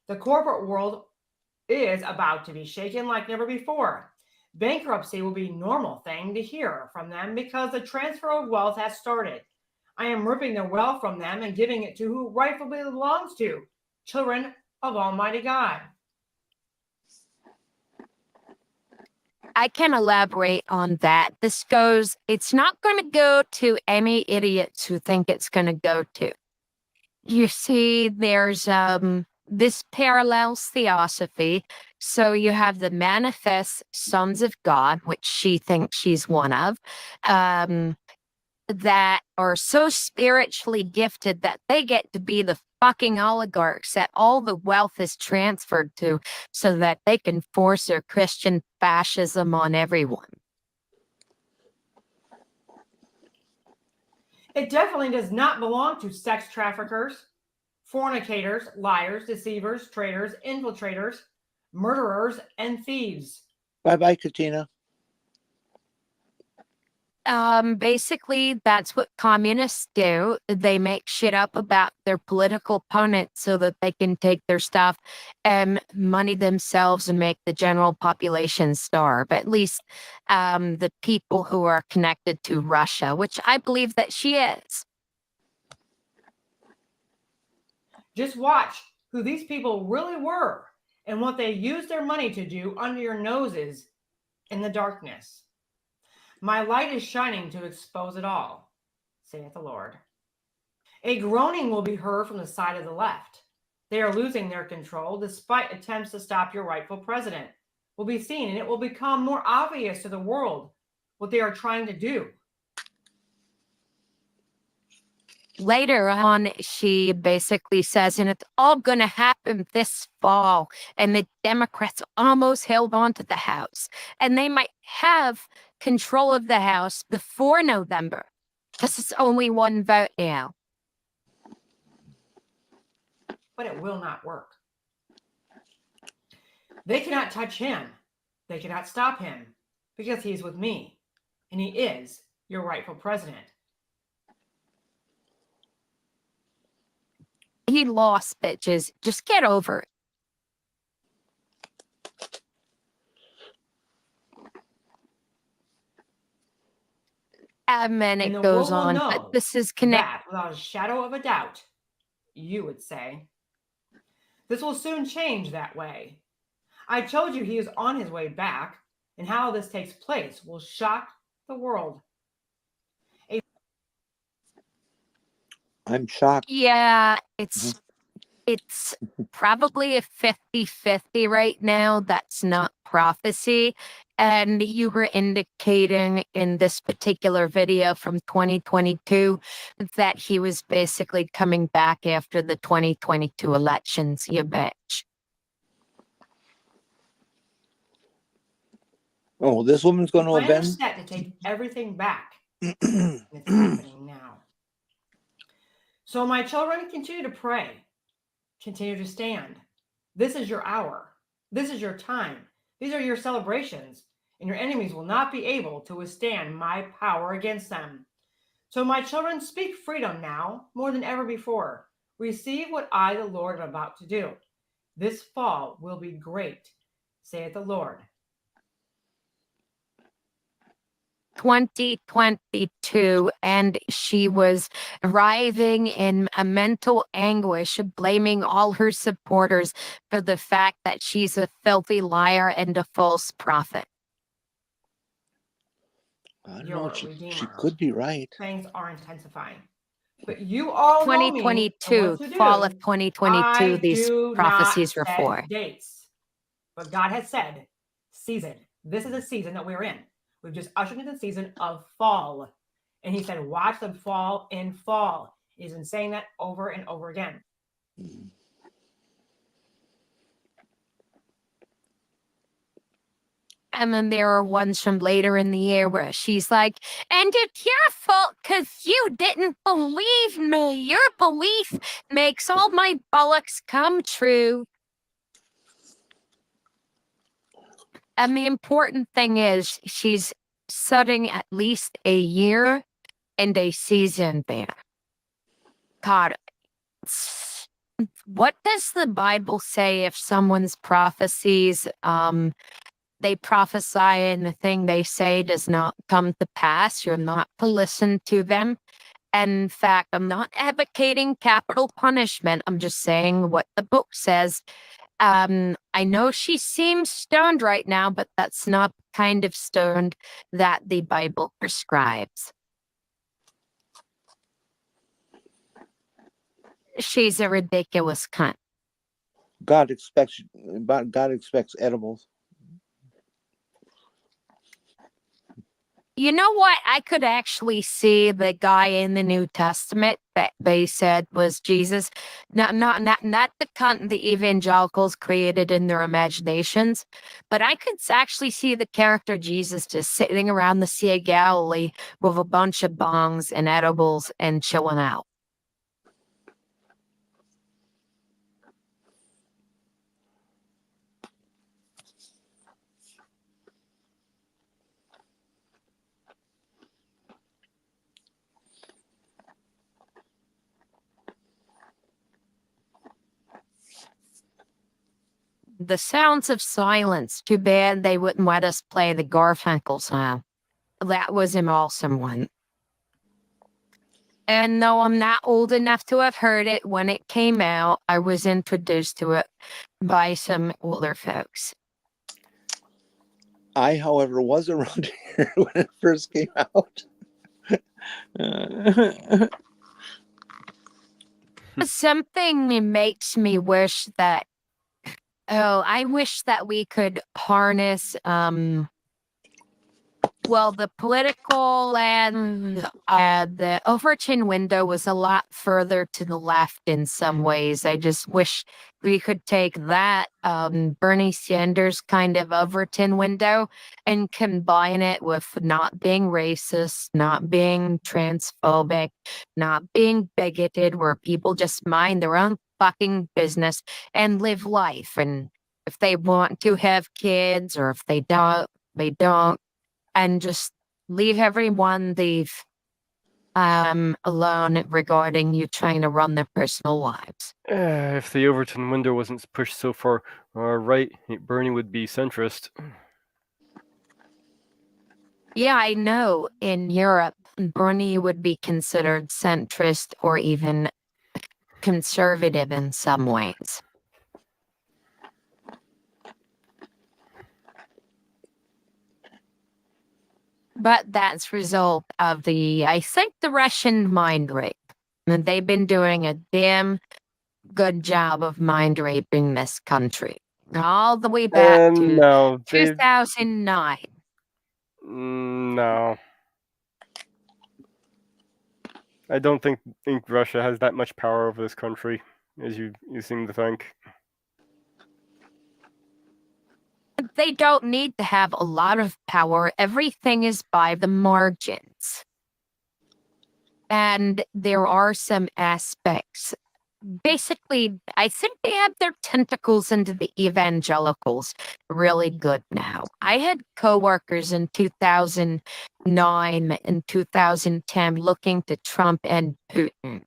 Speaker 6: The corporate world is about to be shaken like never before. Bankruptcy will be a normal thing to hear from them because the transfer of wealth has started. I am ripping their wealth from them and giving it to who rightfully belongs to, children of Almighty God.
Speaker 5: I can elaborate on that. It's not going to go to any idiots who think it's going to go to. You see, there's this parallels theosophy. So you have the manifest sons of God, which she thinks she's one of, that are so spiritually gifted that they get to be the fucking oligarchs that all the wealth is transferred to so that they can force their Christian fascism on everyone.
Speaker 6: It definitely does not belong to sex traffickers, fornicators, liars, deceivers, traitors, infiltrators, murderers, and thieves.
Speaker 2: Bye-bye, Katina.
Speaker 5: Basically, that's what communists do. They make shit up about their political opponents so that they can take their stuff and money themselves and make the general population starve. At least the people who are connected to Russia, which I believe that she is.
Speaker 6: Just watch who these people really were and what they used their money to do under your noses in the darkness. My light is shining to expose it all, saith the Lord. A groaning will be heard from the side of the left. They are losing their control despite attempts to stop your rightful president. Will be seen, and it will become more obvious to the world what they are trying to do.
Speaker 5: Later on, she basically says, and it's all going to happen this fall. And the Democrats almost held on to the House. And they might have control of the House before November, because it's only one vote now.
Speaker 6: But it will not work. They cannot touch him. They cannot stop him because he's with me. And he is your rightful president.
Speaker 5: He lost, bitches. Just get over it. And then it
Speaker 6: the
Speaker 5: goes
Speaker 6: world will
Speaker 5: on.
Speaker 6: know
Speaker 5: But this is connected.
Speaker 6: that without a shadow of a doubt, you would say. This will soon change that way. I told you he is on his way back, and how this takes place will shock the world.
Speaker 2: I'm shocked.
Speaker 5: Yeah, it's probably a 50-50 right now. That's not prophecy. And you were indicating in this particular video from 2022 that he was basically coming back after the 2022 elections, you bitch.
Speaker 2: Oh, this woman's going to
Speaker 6: The plan is
Speaker 2: avenge.
Speaker 6: set to take everything back. It's happening now. So my children, continue to pray. Continue to stand. This is your hour. This is your time. These are your celebrations, and your enemies will not be able to withstand my power against them. So, my children, speak freedom now more than ever before. Receive what I, the Lord, am about to do. This fall will be great, saith the Lord.
Speaker 5: 2022, and she was writhing in a mental anguish, blaming all her supporters for the fact that she's a filthy liar and a false prophet.
Speaker 2: I don't
Speaker 6: Your
Speaker 2: know. She
Speaker 6: Redeemer.
Speaker 2: could be right.
Speaker 6: Things are intensifying. But you all know me and
Speaker 5: 2022,
Speaker 6: what to do.
Speaker 5: fall of 2022,
Speaker 6: I
Speaker 5: these
Speaker 6: do
Speaker 5: prophecies
Speaker 6: not
Speaker 5: were
Speaker 6: set
Speaker 5: for.
Speaker 6: dates. But God has said, season. This is a season that we're in. We've just ushered into the season of fall. And he said, watch them fall in fall. He's been saying that over and over again.
Speaker 2: Mhm.
Speaker 5: And then there are ones from later in the year where she's like, and it's your fault because you didn't believe me. Your belief makes all my bollocks come true. And the important thing is she's setting at least a year and a season there. God, what does the Bible say if someone's prophecies, they prophesy and the thing they say does not come to pass? You're not to listen to them. And in fact, I'm not advocating capital punishment. I'm just saying what the book says. I know she seems stoned right now, but that's not the kind of stoned that the Bible prescribes. She's a ridiculous cunt.
Speaker 2: God expects edibles.
Speaker 5: You know what? I could actually see the guy in the New Testament that they said was Jesus. Not the cunt the evangelicals created in their imaginations, but I could actually see the character Jesus just sitting around the Sea of Galilee with a bunch of bongs and edibles and chilling out. The Sounds of Silence. Too bad they wouldn't let us play the Garfunkel song. That was an awesome one. And though I'm not old enough to have heard it when it came out, I was introduced to it by some older folks.
Speaker 2: I, however, was around here when it first came out.
Speaker 5: Something makes me wish that, I wish that we could harness, well, the political and the Overton window was a lot further to the left in some ways. I just wish we could take that Bernie Sanders kind of Overton window and combine it with not being racist, not being transphobic, not being bigoted, where people just mind their own fucking business and live life. And if they want to have kids or if they don't, they don't. And just leave everyone alone regarding you trying to run their personal lives.
Speaker 3: If the Overton window wasn't pushed so far right, Bernie would be centrist.
Speaker 5: Yeah, I know in Europe, Bernie would be considered centrist or even conservative in some ways. But that's result of I think the Russian mind rape. And they've been doing a damn good job of mind raping this country. All the way back to
Speaker 3: No,
Speaker 5: 2009.
Speaker 3: No. I don't think Russia has that much power over this country, as you seem to think.
Speaker 5: They don't need to have a lot of power. Everything is by the margins. And there are some aspects basically, I think they have their tentacles into the evangelicals really good now. I had coworkers in 2009 and 2010 looking to Trump and Putin.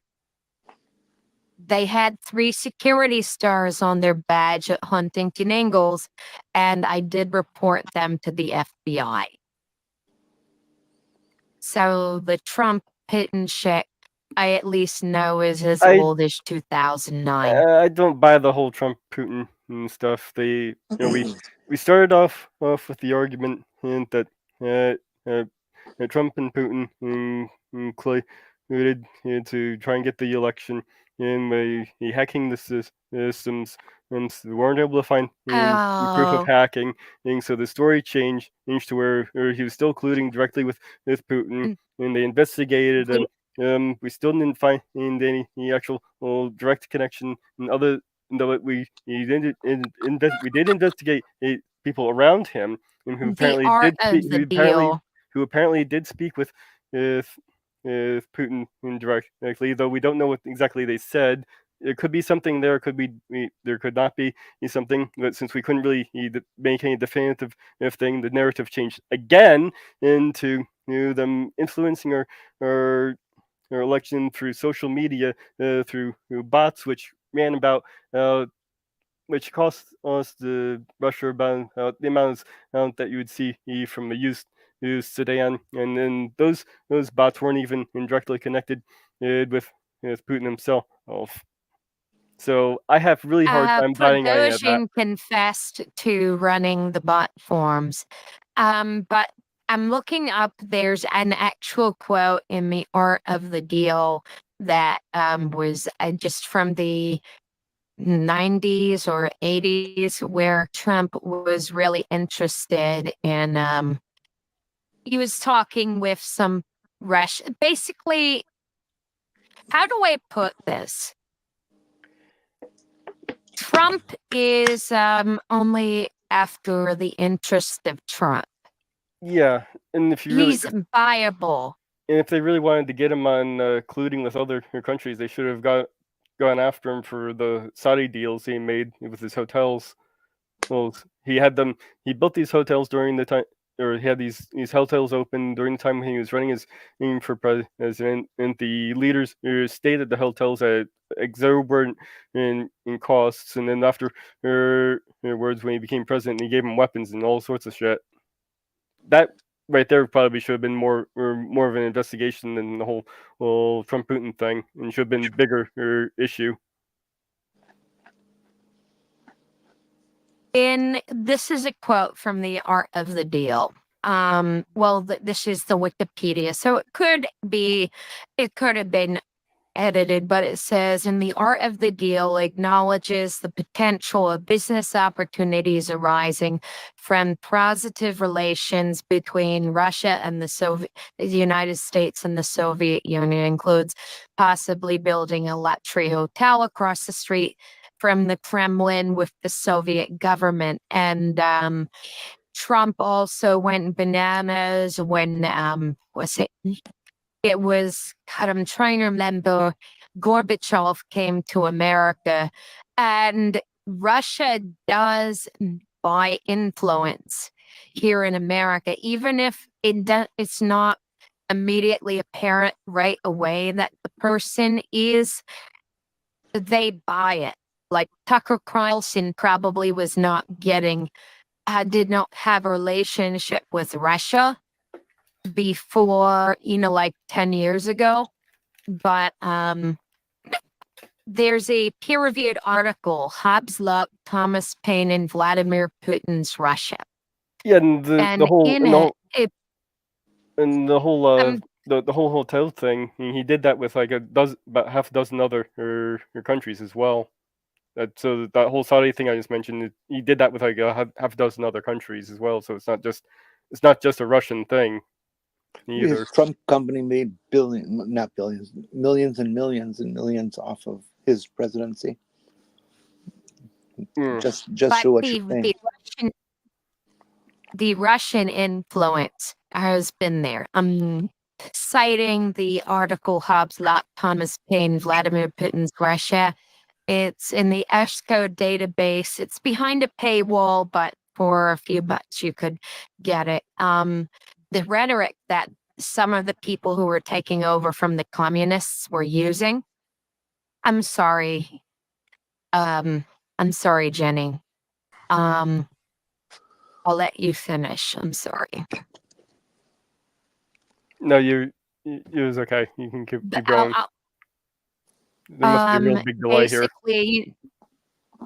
Speaker 5: They had 3 security stars on their badge at Huntington Ingalls, and I did report them to the FBI. So the Trump Putin shit, I at least know is as old as 2009.
Speaker 3: I don't buy the whole Trump Putin and stuff. We started off with the argument that Trump and Putin colluded to try and get the election, and by hacking the systems, and we weren't able to find proof of hacking, and so the story changed to where he was still colluding directly with Putin, and they investigated him. We still didn't find any actual direct connection, and other though we did investigate people around him, and who apparently did speak with Putin indirectly, though we don't know what exactly they said. It could be something there, there could not be something, but since we couldn't really make any definitive thing, the narrative changed again into them influencing our election through social media, through bots, which ran about, which cost us Russia about the amount that you would see from the used sedan, and then those bots weren't even indirectly connected with Putin himself. So I have really hard time buying any of that.
Speaker 5: Prigozhin confessed to running the bot forms, but I'm looking up. There's an actual quote in the Art of the Deal that was just from the 90s or 80s, where Trump was really interested in. He was talking with some Russian. Basically, how do I put this? Trump is only after the interest of Trump.
Speaker 3: Yeah, and if
Speaker 5: he's viable.
Speaker 3: And if they really wanted to get him on colluding with other countries, they should have gone after him for the Saudi deals he made with his hotels. Well, he built these hotels during the time, or he had these hotels open during the time when he was running his for president, and the leaders stayed at the hotels at exorbitant in costs, and then afterwards, when he became president, he gave him weapons and all sorts of shit. That right there probably should have been more of an investigation than the whole Trump Putin thing, and should have been a bigger issue.
Speaker 5: This is a quote from the Art of the Deal. This is the Wikipedia, so it could have been edited, but it says, in the Art of the Deal acknowledges the potential of business opportunities arising from positive relations between Russia and the United States and the Soviet Union, includes possibly building a luxury hotel across the street from the Kremlin with the Soviet government. And Trump also went bananas when it was, God, I'm trying to remember, Gorbachev came to America, and Russia does buy influence here in America, even if it's not immediately apparent right away that the person is, they buy it. Like Tucker Carlson probably did not have a relationship with Russia before, 10 years ago. But there's a peer-reviewed article, Hobbes, Locke, Thomas Paine, and Vladimir Putin's Russia.
Speaker 3: Yeah, and the whole hotel thing, he did that with about half a dozen other countries as well. So that whole Saudi thing I just mentioned, he did that with half a dozen other countries as well. So it's not just a Russian thing either.
Speaker 2: His Trump company made millions and millions and millions off of his presidency. Just so what you're saying.
Speaker 5: The Russian influence has been there. I'm citing the article Hobbes, Locke, Thomas Paine, Vladimir Putin's Russia. It's in the ESCO database. It's behind a paywall, but for a few bucks you could get it. The rhetoric that some of the people who were taking over from the communists were using. I'm sorry. I'm sorry, Jenny. I'll let you finish. I'm sorry.
Speaker 3: No, it was okay. You can keep going. There must be a real big delay here.
Speaker 5: Basically,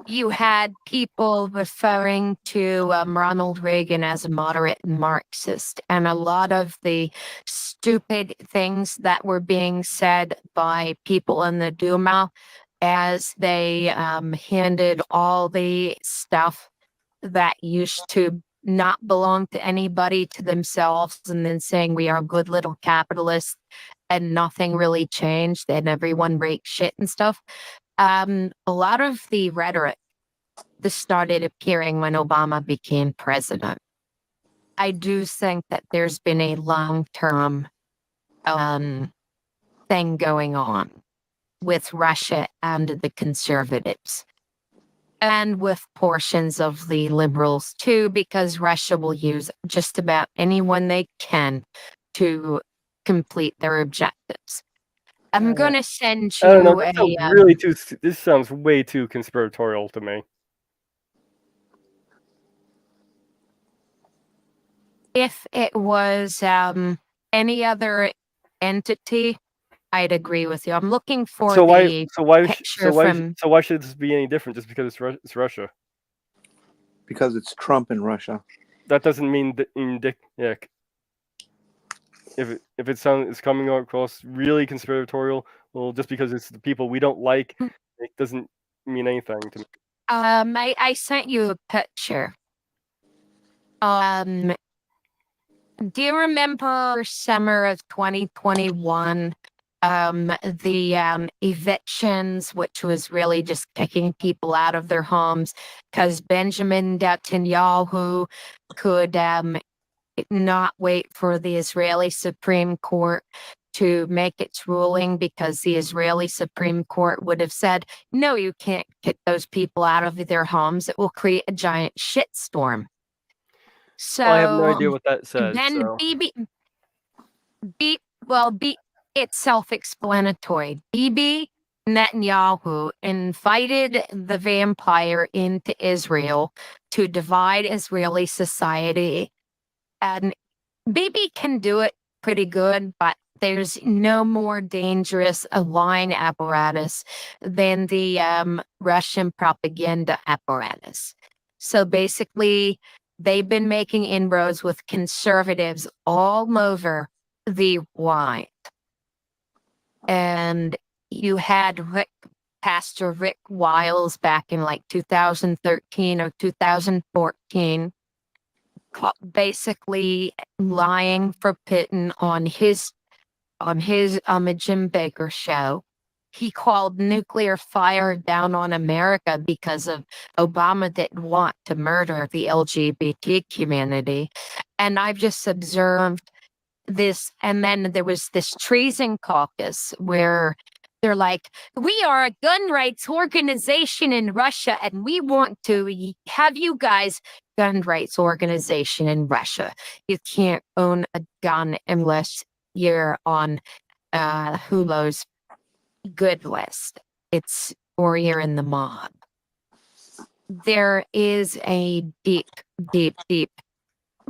Speaker 5: you had people referring to Ronald Reagan as a moderate Marxist, and a lot of the stupid things that were being said by people in the Duma as they handed all the stuff that used to not belong to anybody to themselves, and then saying we are good little capitalists and nothing really changed and everyone raked shit and stuff. A lot of the rhetoric this started appearing when Obama became president. I do think that there's been a long-term thing going on with Russia and the conservatives, and with portions of the liberals too, because Russia will use just about anyone they can to complete their objectives. I'm going to send
Speaker 3: I don't know.
Speaker 5: you
Speaker 3: This sounds way too conspiratorial to me.
Speaker 5: if it was any other entity, I'd agree with you. I'm looking for
Speaker 3: So
Speaker 5: the
Speaker 3: why should this be any different just because it's Russia?
Speaker 2: Because it's Trump in Russia.
Speaker 3: That doesn't mean yeah. If it's coming across really conspiratorial, well, just because it's the people we don't like, it doesn't mean anything to me.
Speaker 5: I sent you a picture. Do you remember summer of 2021? The evictions, which was really just kicking people out of their homes because Benjamin Netanyahu could not wait for the Israeli Supreme Court to make its ruling, because the Israeli Supreme Court would have said, no, you can't kick those people out of their homes. It will create a giant shitstorm. So
Speaker 3: I have no idea what that says.
Speaker 5: then
Speaker 3: So.
Speaker 5: it's self-explanatory. Bibi Netanyahu invited the vampire into Israel to divide Israeli society. And Bibi can do it pretty good, but there's no more dangerous a line apparatus than the Russian propaganda apparatus. So basically, they've been making inroads with conservatives all over the wide. And you had Pastor Rick Wiles back in like 2013 or 2014, basically lying for Putin on his Jim Baker show. He called nuclear fire down on America because of Obama didn't want to murder the LGBT community. And I've just observed this. And then there was this treason caucus where they're like, we are a gun rights organization in Russia, and we want to have you guys gun rights organization in Russia. You can't own a gun unless you're on Hulu's good list. Or you're in the mob. There is a deep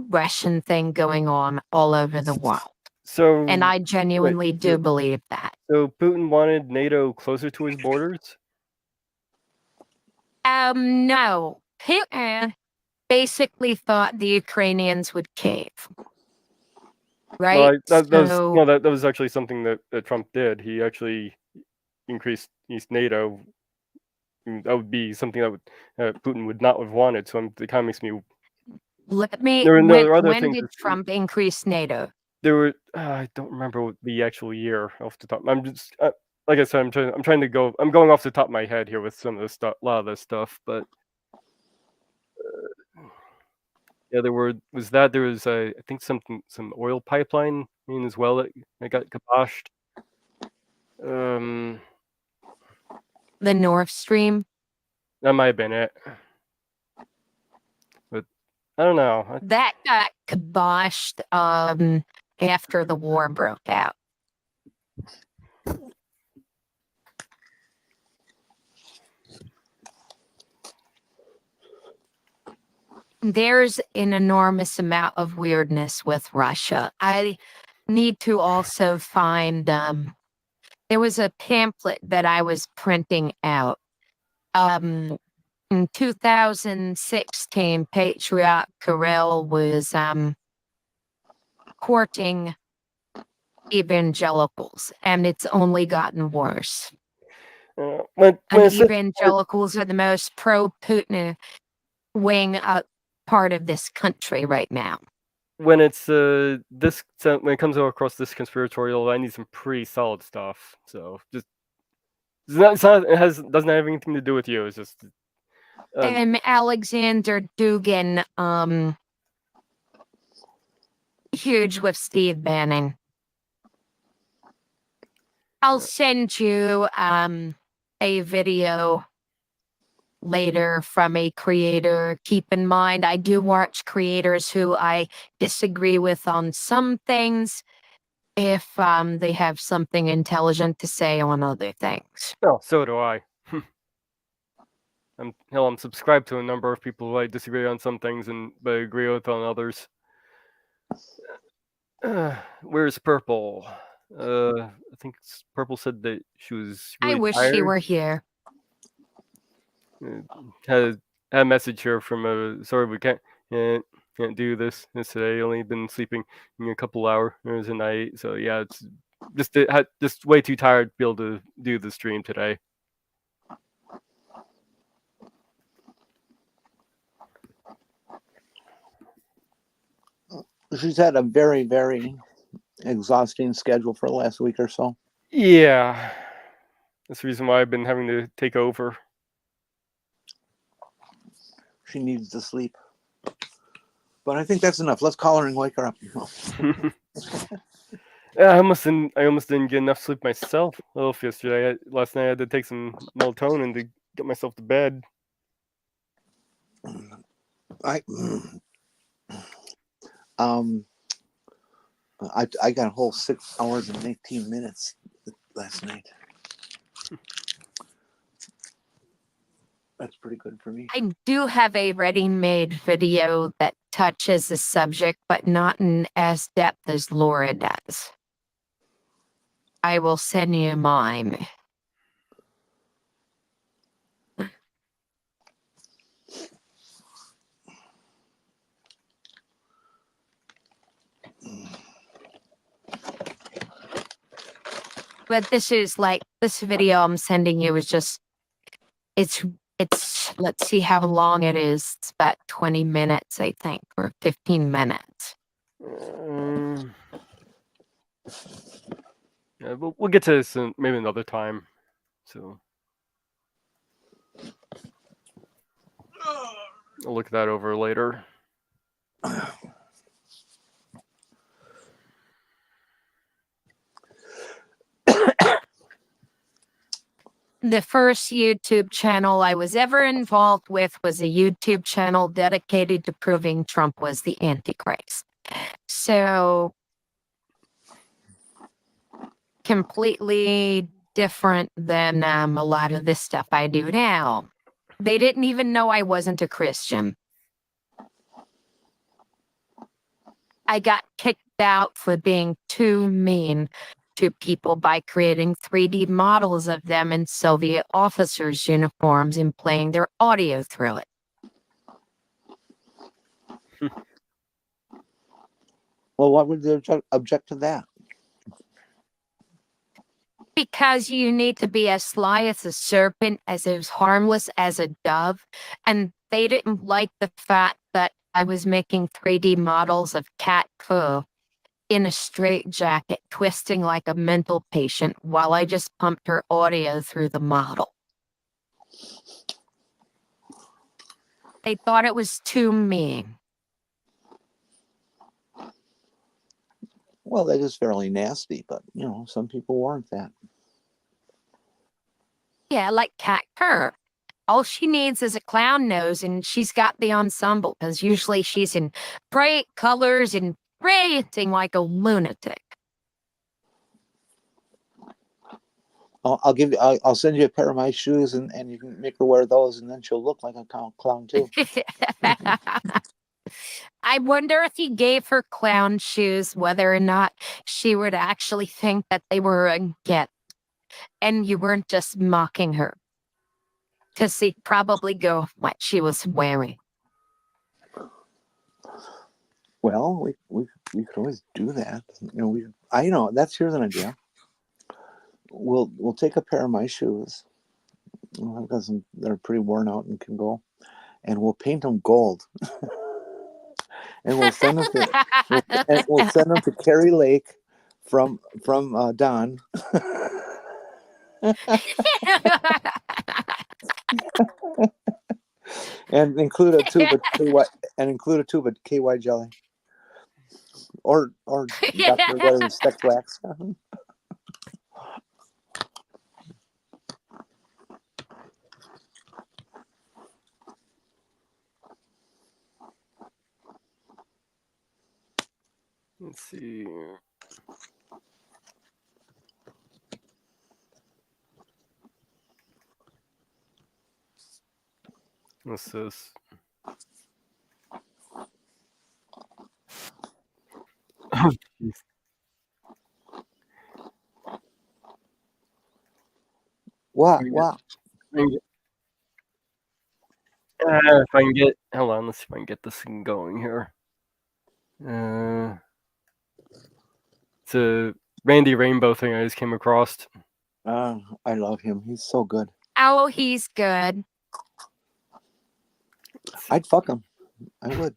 Speaker 5: Russian thing going on all over the world.
Speaker 3: So,
Speaker 5: and I genuinely do believe that.
Speaker 3: So Putin wanted NATO closer to his borders?
Speaker 5: No. Putin basically thought the Ukrainians would cave. Right?
Speaker 3: That was actually something that Trump did. He actually increased NATO. That would be something that Putin would not have wanted. So it kind of makes me.
Speaker 5: When did Trump increase NATO?
Speaker 3: There were I don't remember the actual year off the top. I'm just like I said, I'm going off the top of my head here with some of this stuff, a lot of this stuff, but yeah, there was I think some oil pipeline in as well that got kiboshed.
Speaker 5: the North Stream?
Speaker 3: That might have been it. But I don't know.
Speaker 5: That got kiboshed after the war broke out. There's an enormous amount of weirdness with Russia. I need to also find there was a pamphlet that I was printing out. In 2016, Patriot Kirill was courting evangelicals, and it's only gotten worse.
Speaker 3: When
Speaker 5: And
Speaker 3: it's
Speaker 5: evangelicals are the most pro-Putin wing part of this country right now.
Speaker 3: when it's when it comes across this conspiratorial, I need some pretty solid stuff. So just doesn't have anything to do with you. It's just
Speaker 5: Alexander Dugin, huge with Steve Bannon. I'll send you a video later from a creator. Keep in mind, I do watch creators who I disagree with on some things if they have something intelligent to say on other things.
Speaker 3: no, so do I. I'm subscribed to a number of people who I disagree on some things but agree with on others. Where's Purple? I think Purple said that she was really
Speaker 5: I wish
Speaker 3: tired.
Speaker 5: she were here.
Speaker 3: Had a message here from sorry we can't do this today. Only been sleeping a couple hours a night, so yeah, it's just way too tired to be able to do the stream today.
Speaker 2: She's had a very, very exhausting schedule for the last week or so.
Speaker 3: Yeah, that's the reason why I've been having to take over.
Speaker 2: She needs to sleep. But I think that's enough. Let's call her and wake her up.
Speaker 3: Yeah, I almost didn't get enough sleep myself. Yesterday, last night I had to take some melatonin to get myself to bed.
Speaker 2: I got a whole 6 hours and 18 minutes last night. That's pretty good for me.
Speaker 5: I do have a ready-made video that touches the subject, but not in as depth as Laura does. I will send you mine. But this video I'm sending you is just, it's, let's see how long it is. It's about 20 minutes, I think, or 15 minutes.
Speaker 3: Yeah, we'll get to this maybe another time. So I'll look that over later.
Speaker 5: The first YouTube channel I was ever involved with was a YouTube channel dedicated to proving Trump was the Antichrist. So, completely different than a lot of this stuff I do now. They didn't even know I wasn't a Christian. I got kicked out for being too mean to people by creating 3D models of them in Soviet officers' uniforms and playing their audio through it.
Speaker 2: Well, what would they object to that?
Speaker 5: Because you need to be as sly as a serpent, as harmless as a dove. And they didn't like the fact that I was making 3D models of cat poo in a straitjacket, twisting like a mental patient while I just pumped her audio through the model. They thought it was too mean.
Speaker 2: Well, that is fairly nasty, but, some people warrant that.
Speaker 5: Yeah, like Cat Kerr. All she needs is a clown nose, and she's got the ensemble, because usually she's in bright colors and ranting like a lunatic.
Speaker 2: I'll send you a pair of my shoes, and you can make her wear those, and then she'll look like a clown too.
Speaker 5: I wonder if you gave her clown shoes, whether or not she would actually think that they were a gift and you weren't just mocking her. Because she'd probably go what she was wearing.
Speaker 2: Well, we could always do that. That's here's an idea. We'll take a pair of my shoes. I've got some that are pretty worn out and can go, and we'll paint them gold. And we'll send them to Carrie Lake from Don. And include a tube of KY jelly, or Dr. Weather's sex wax.
Speaker 3: Let's see. What's this? Oh, jeez.
Speaker 2: What?
Speaker 3: If I can get, hold on, let's see if I can get this thing going here. It's a Randy Rainbow thing I just came across.
Speaker 2: I love him. He's so good.
Speaker 5: Oh, he's good.
Speaker 2: I'd fuck him. I would.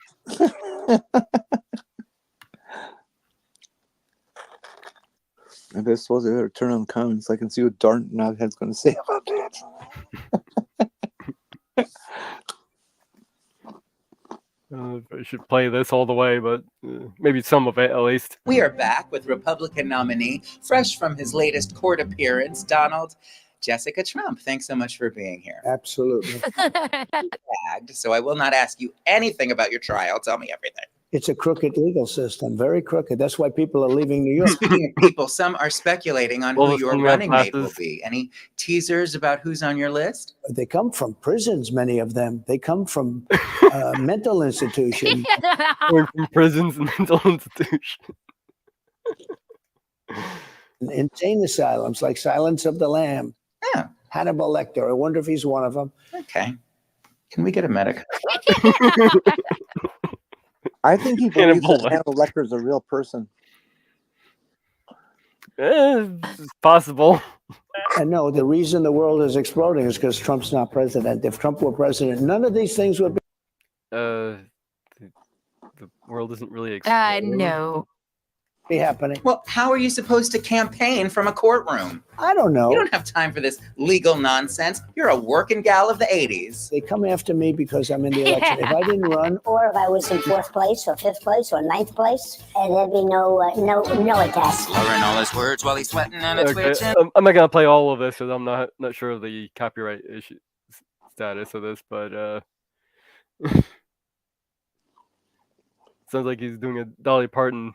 Speaker 2: I guess suppose I better turn on the comments so I can see what Darn Knobhead's going to say about that.
Speaker 3: I should play this all the way, but maybe some of it at least.
Speaker 7: We are back with Republican nominee, fresh from his latest court appearance, Donald Jessica Trump. Thanks so much for being here.
Speaker 8: Absolutely.
Speaker 7: So I will not ask you anything about your trial. Tell me everything.
Speaker 8: It's a crooked legal system, very crooked. That's why people are leaving New York.
Speaker 7: Speaking of people, some are speculating on
Speaker 3: Well,
Speaker 7: who your
Speaker 3: some
Speaker 7: running mate will
Speaker 3: classes.
Speaker 7: be. Any teasers about who's on your list?
Speaker 8: They come from prisons, many of them. They come from mental institutions.
Speaker 3: Going from prisons and mental institutions.
Speaker 8: Insane asylums like Silence of the Lamb.
Speaker 7: Yeah.
Speaker 8: Hannibal Lecter. I wonder if he's one of them.
Speaker 7: Okay. Can we get a medic?
Speaker 2: I think he believes that Hannibal Lecter is a real person.
Speaker 3: It's possible.
Speaker 8: And no, the reason the world is exploding is because Trump's not president. If Trump were president, none of these things would be.
Speaker 3: The world isn't really
Speaker 5: No.
Speaker 8: Happening.
Speaker 7: Well, how are you supposed to campaign from a courtroom?
Speaker 8: I don't know.
Speaker 7: You don't have time for this legal nonsense. You're a working gal of the 80s.
Speaker 8: They come after me because I'm in the election. If I didn't run,
Speaker 9: or if I was in fourth place or fifth place or ninth place, and there'd be no attack.
Speaker 7: Slurring all his words while he's sweating and it's twitching.
Speaker 3: I'm not gonna play all of this because I'm not sure of the copyright issue status of this, but sounds like he's doing a Dolly Parton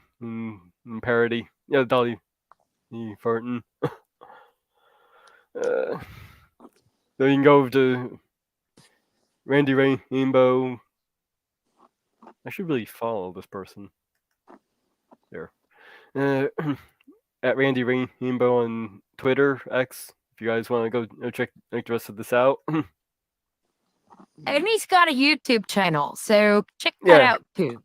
Speaker 3: parody. Yeah, Dolly Parton. So you can go to Randy Rainbow. I should really follow this person. There. At Randy Rainbow on Twitter, X. If you guys want to go check the rest of this out.
Speaker 5: And he's got a YouTube channel, so check that out too.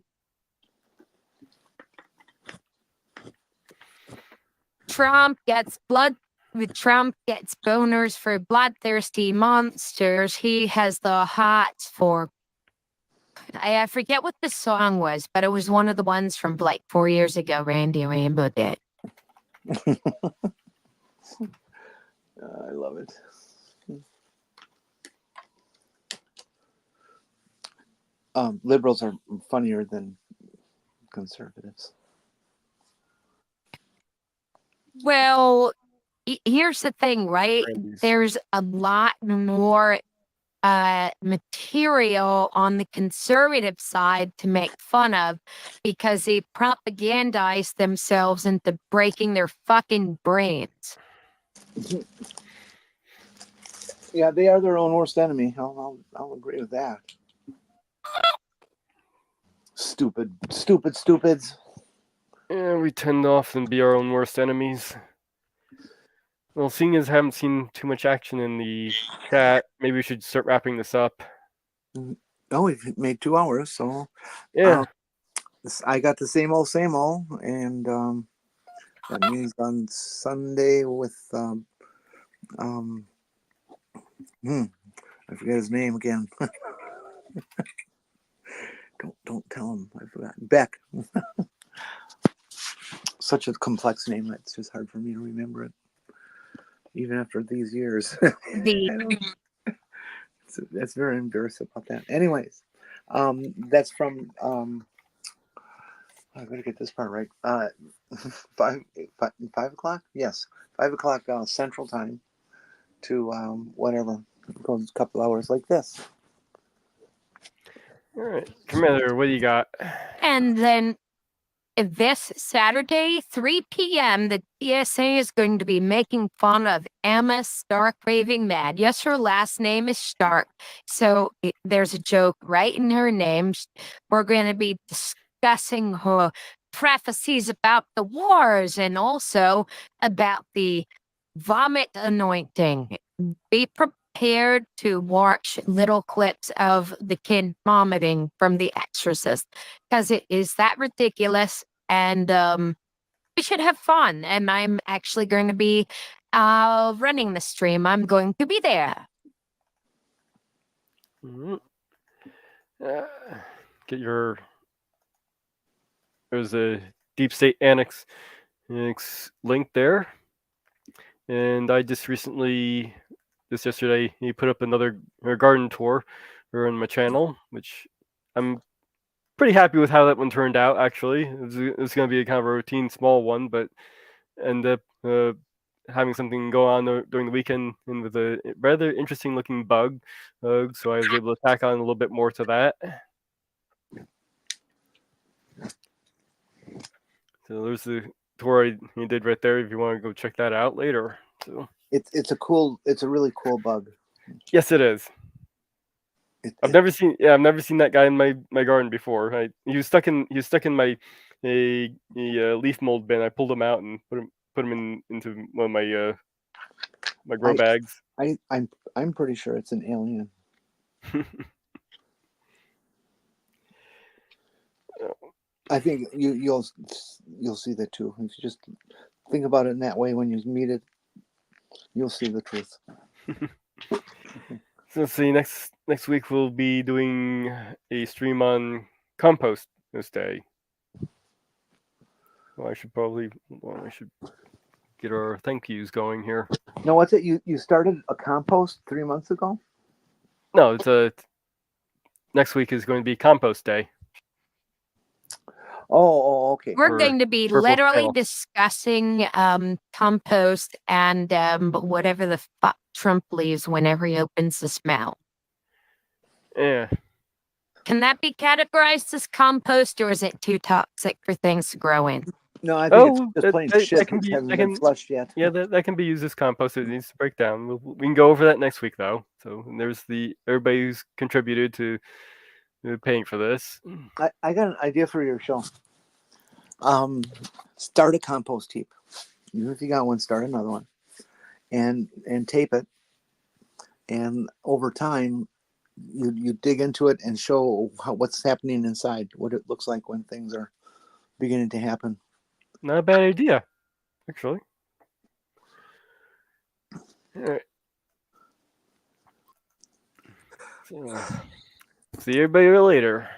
Speaker 5: Trump gets boners for bloodthirsty monsters. He has the hots for. I forget what the song was, but it was one of the ones from like 4 years ago. Randy Rainbow did.
Speaker 2: I love it. Liberals are funnier than conservatives.
Speaker 5: Well, Here's the thing, right?
Speaker 3: Brandy's.
Speaker 5: There's a lot more material on the conservative side to make fun of because they propagandize themselves into breaking their fucking brains.
Speaker 2: Yeah, they are their own worst enemy. I'll agree with that. Stupids.
Speaker 3: Yeah, we tend to often be our own worst enemies. Well, seeing as I haven't seen too much action in the chat, maybe we should start wrapping this up.
Speaker 2: Oh, we've made 2 hours, so
Speaker 3: Yeah.
Speaker 2: I got the same old, and that means on Sunday with I forget his name again. Don't tell him. I forgot. Beck. Such a complex name. It's just hard for me to remember it, even after these years. That's very embarrassing about that. Anyways, that's from I gotta get this part right. 5 o'clock. Yes, 5 o'clock Central Time to whatever. It goes a couple hours like this.
Speaker 3: All right, Commander, what do you got?
Speaker 5: And then this Saturday, 3 p.m., the TSA is going to be making fun of Emma Stark Raving Mad. Yes, her last name is Stark. So there's a joke right in her name. We're going to be discussing her prophecies about the wars and also about the vomit anointing. Be prepared to watch little clips of the kid vomiting from The Exorcist because it is that ridiculous, and we should have fun. And I'm actually going to be running the stream. I'm going to be there.
Speaker 3: Get your. There's a Deep State Annex link there, and I just recently, yesterday, he put up another garden tour on my channel, which I'm pretty happy with how that one turned out. Actually, it was going to be a kind of a routine, small one, but ended up having something go on during the weekend, and with a rather interesting looking bug, so I was able to tack on a little bit more to that. So there's the tour he did right there. If you want to go check that out later. So
Speaker 2: it's a really cool bug.
Speaker 3: Yes, it is. I've never seen that guy in my garden before. He was stuck in my a leaf mold bin. I pulled him out and put him into one of my my grow bags.
Speaker 2: I'm pretty sure it's an alien. I think you'll see that too. If you just think about it in that way, when you meet it, you'll see the truth.
Speaker 3: So let's see. Next week we'll be doing a stream on compost this day. Well, I should get our thank yous going here.
Speaker 2: No, what's it? You started a compost 3 months ago?
Speaker 3: No, it's next week is going to be compost day.
Speaker 2: Oh, okay.
Speaker 5: We're going to be literally discussing compost and whatever the fuck Trump leaves whenever he opens his mouth.
Speaker 3: Yeah.
Speaker 5: Can that be categorized as compost, or is it too toxic for things to grow in?
Speaker 2: No, I think it's just plain shit that hasn't been flushed yet.
Speaker 3: Yeah, that can be used as compost. It needs to break down. We can go over that next week, though. So there's everybody who's contributed to paying for this.
Speaker 2: I got an idea for your show. Start a compost heap. Even if you got one, start another one, and tape it. And over time, you dig into it and show what's happening inside, what it looks like when things are beginning to happen.
Speaker 3: Not a bad idea, actually. All right. So, see everybody later.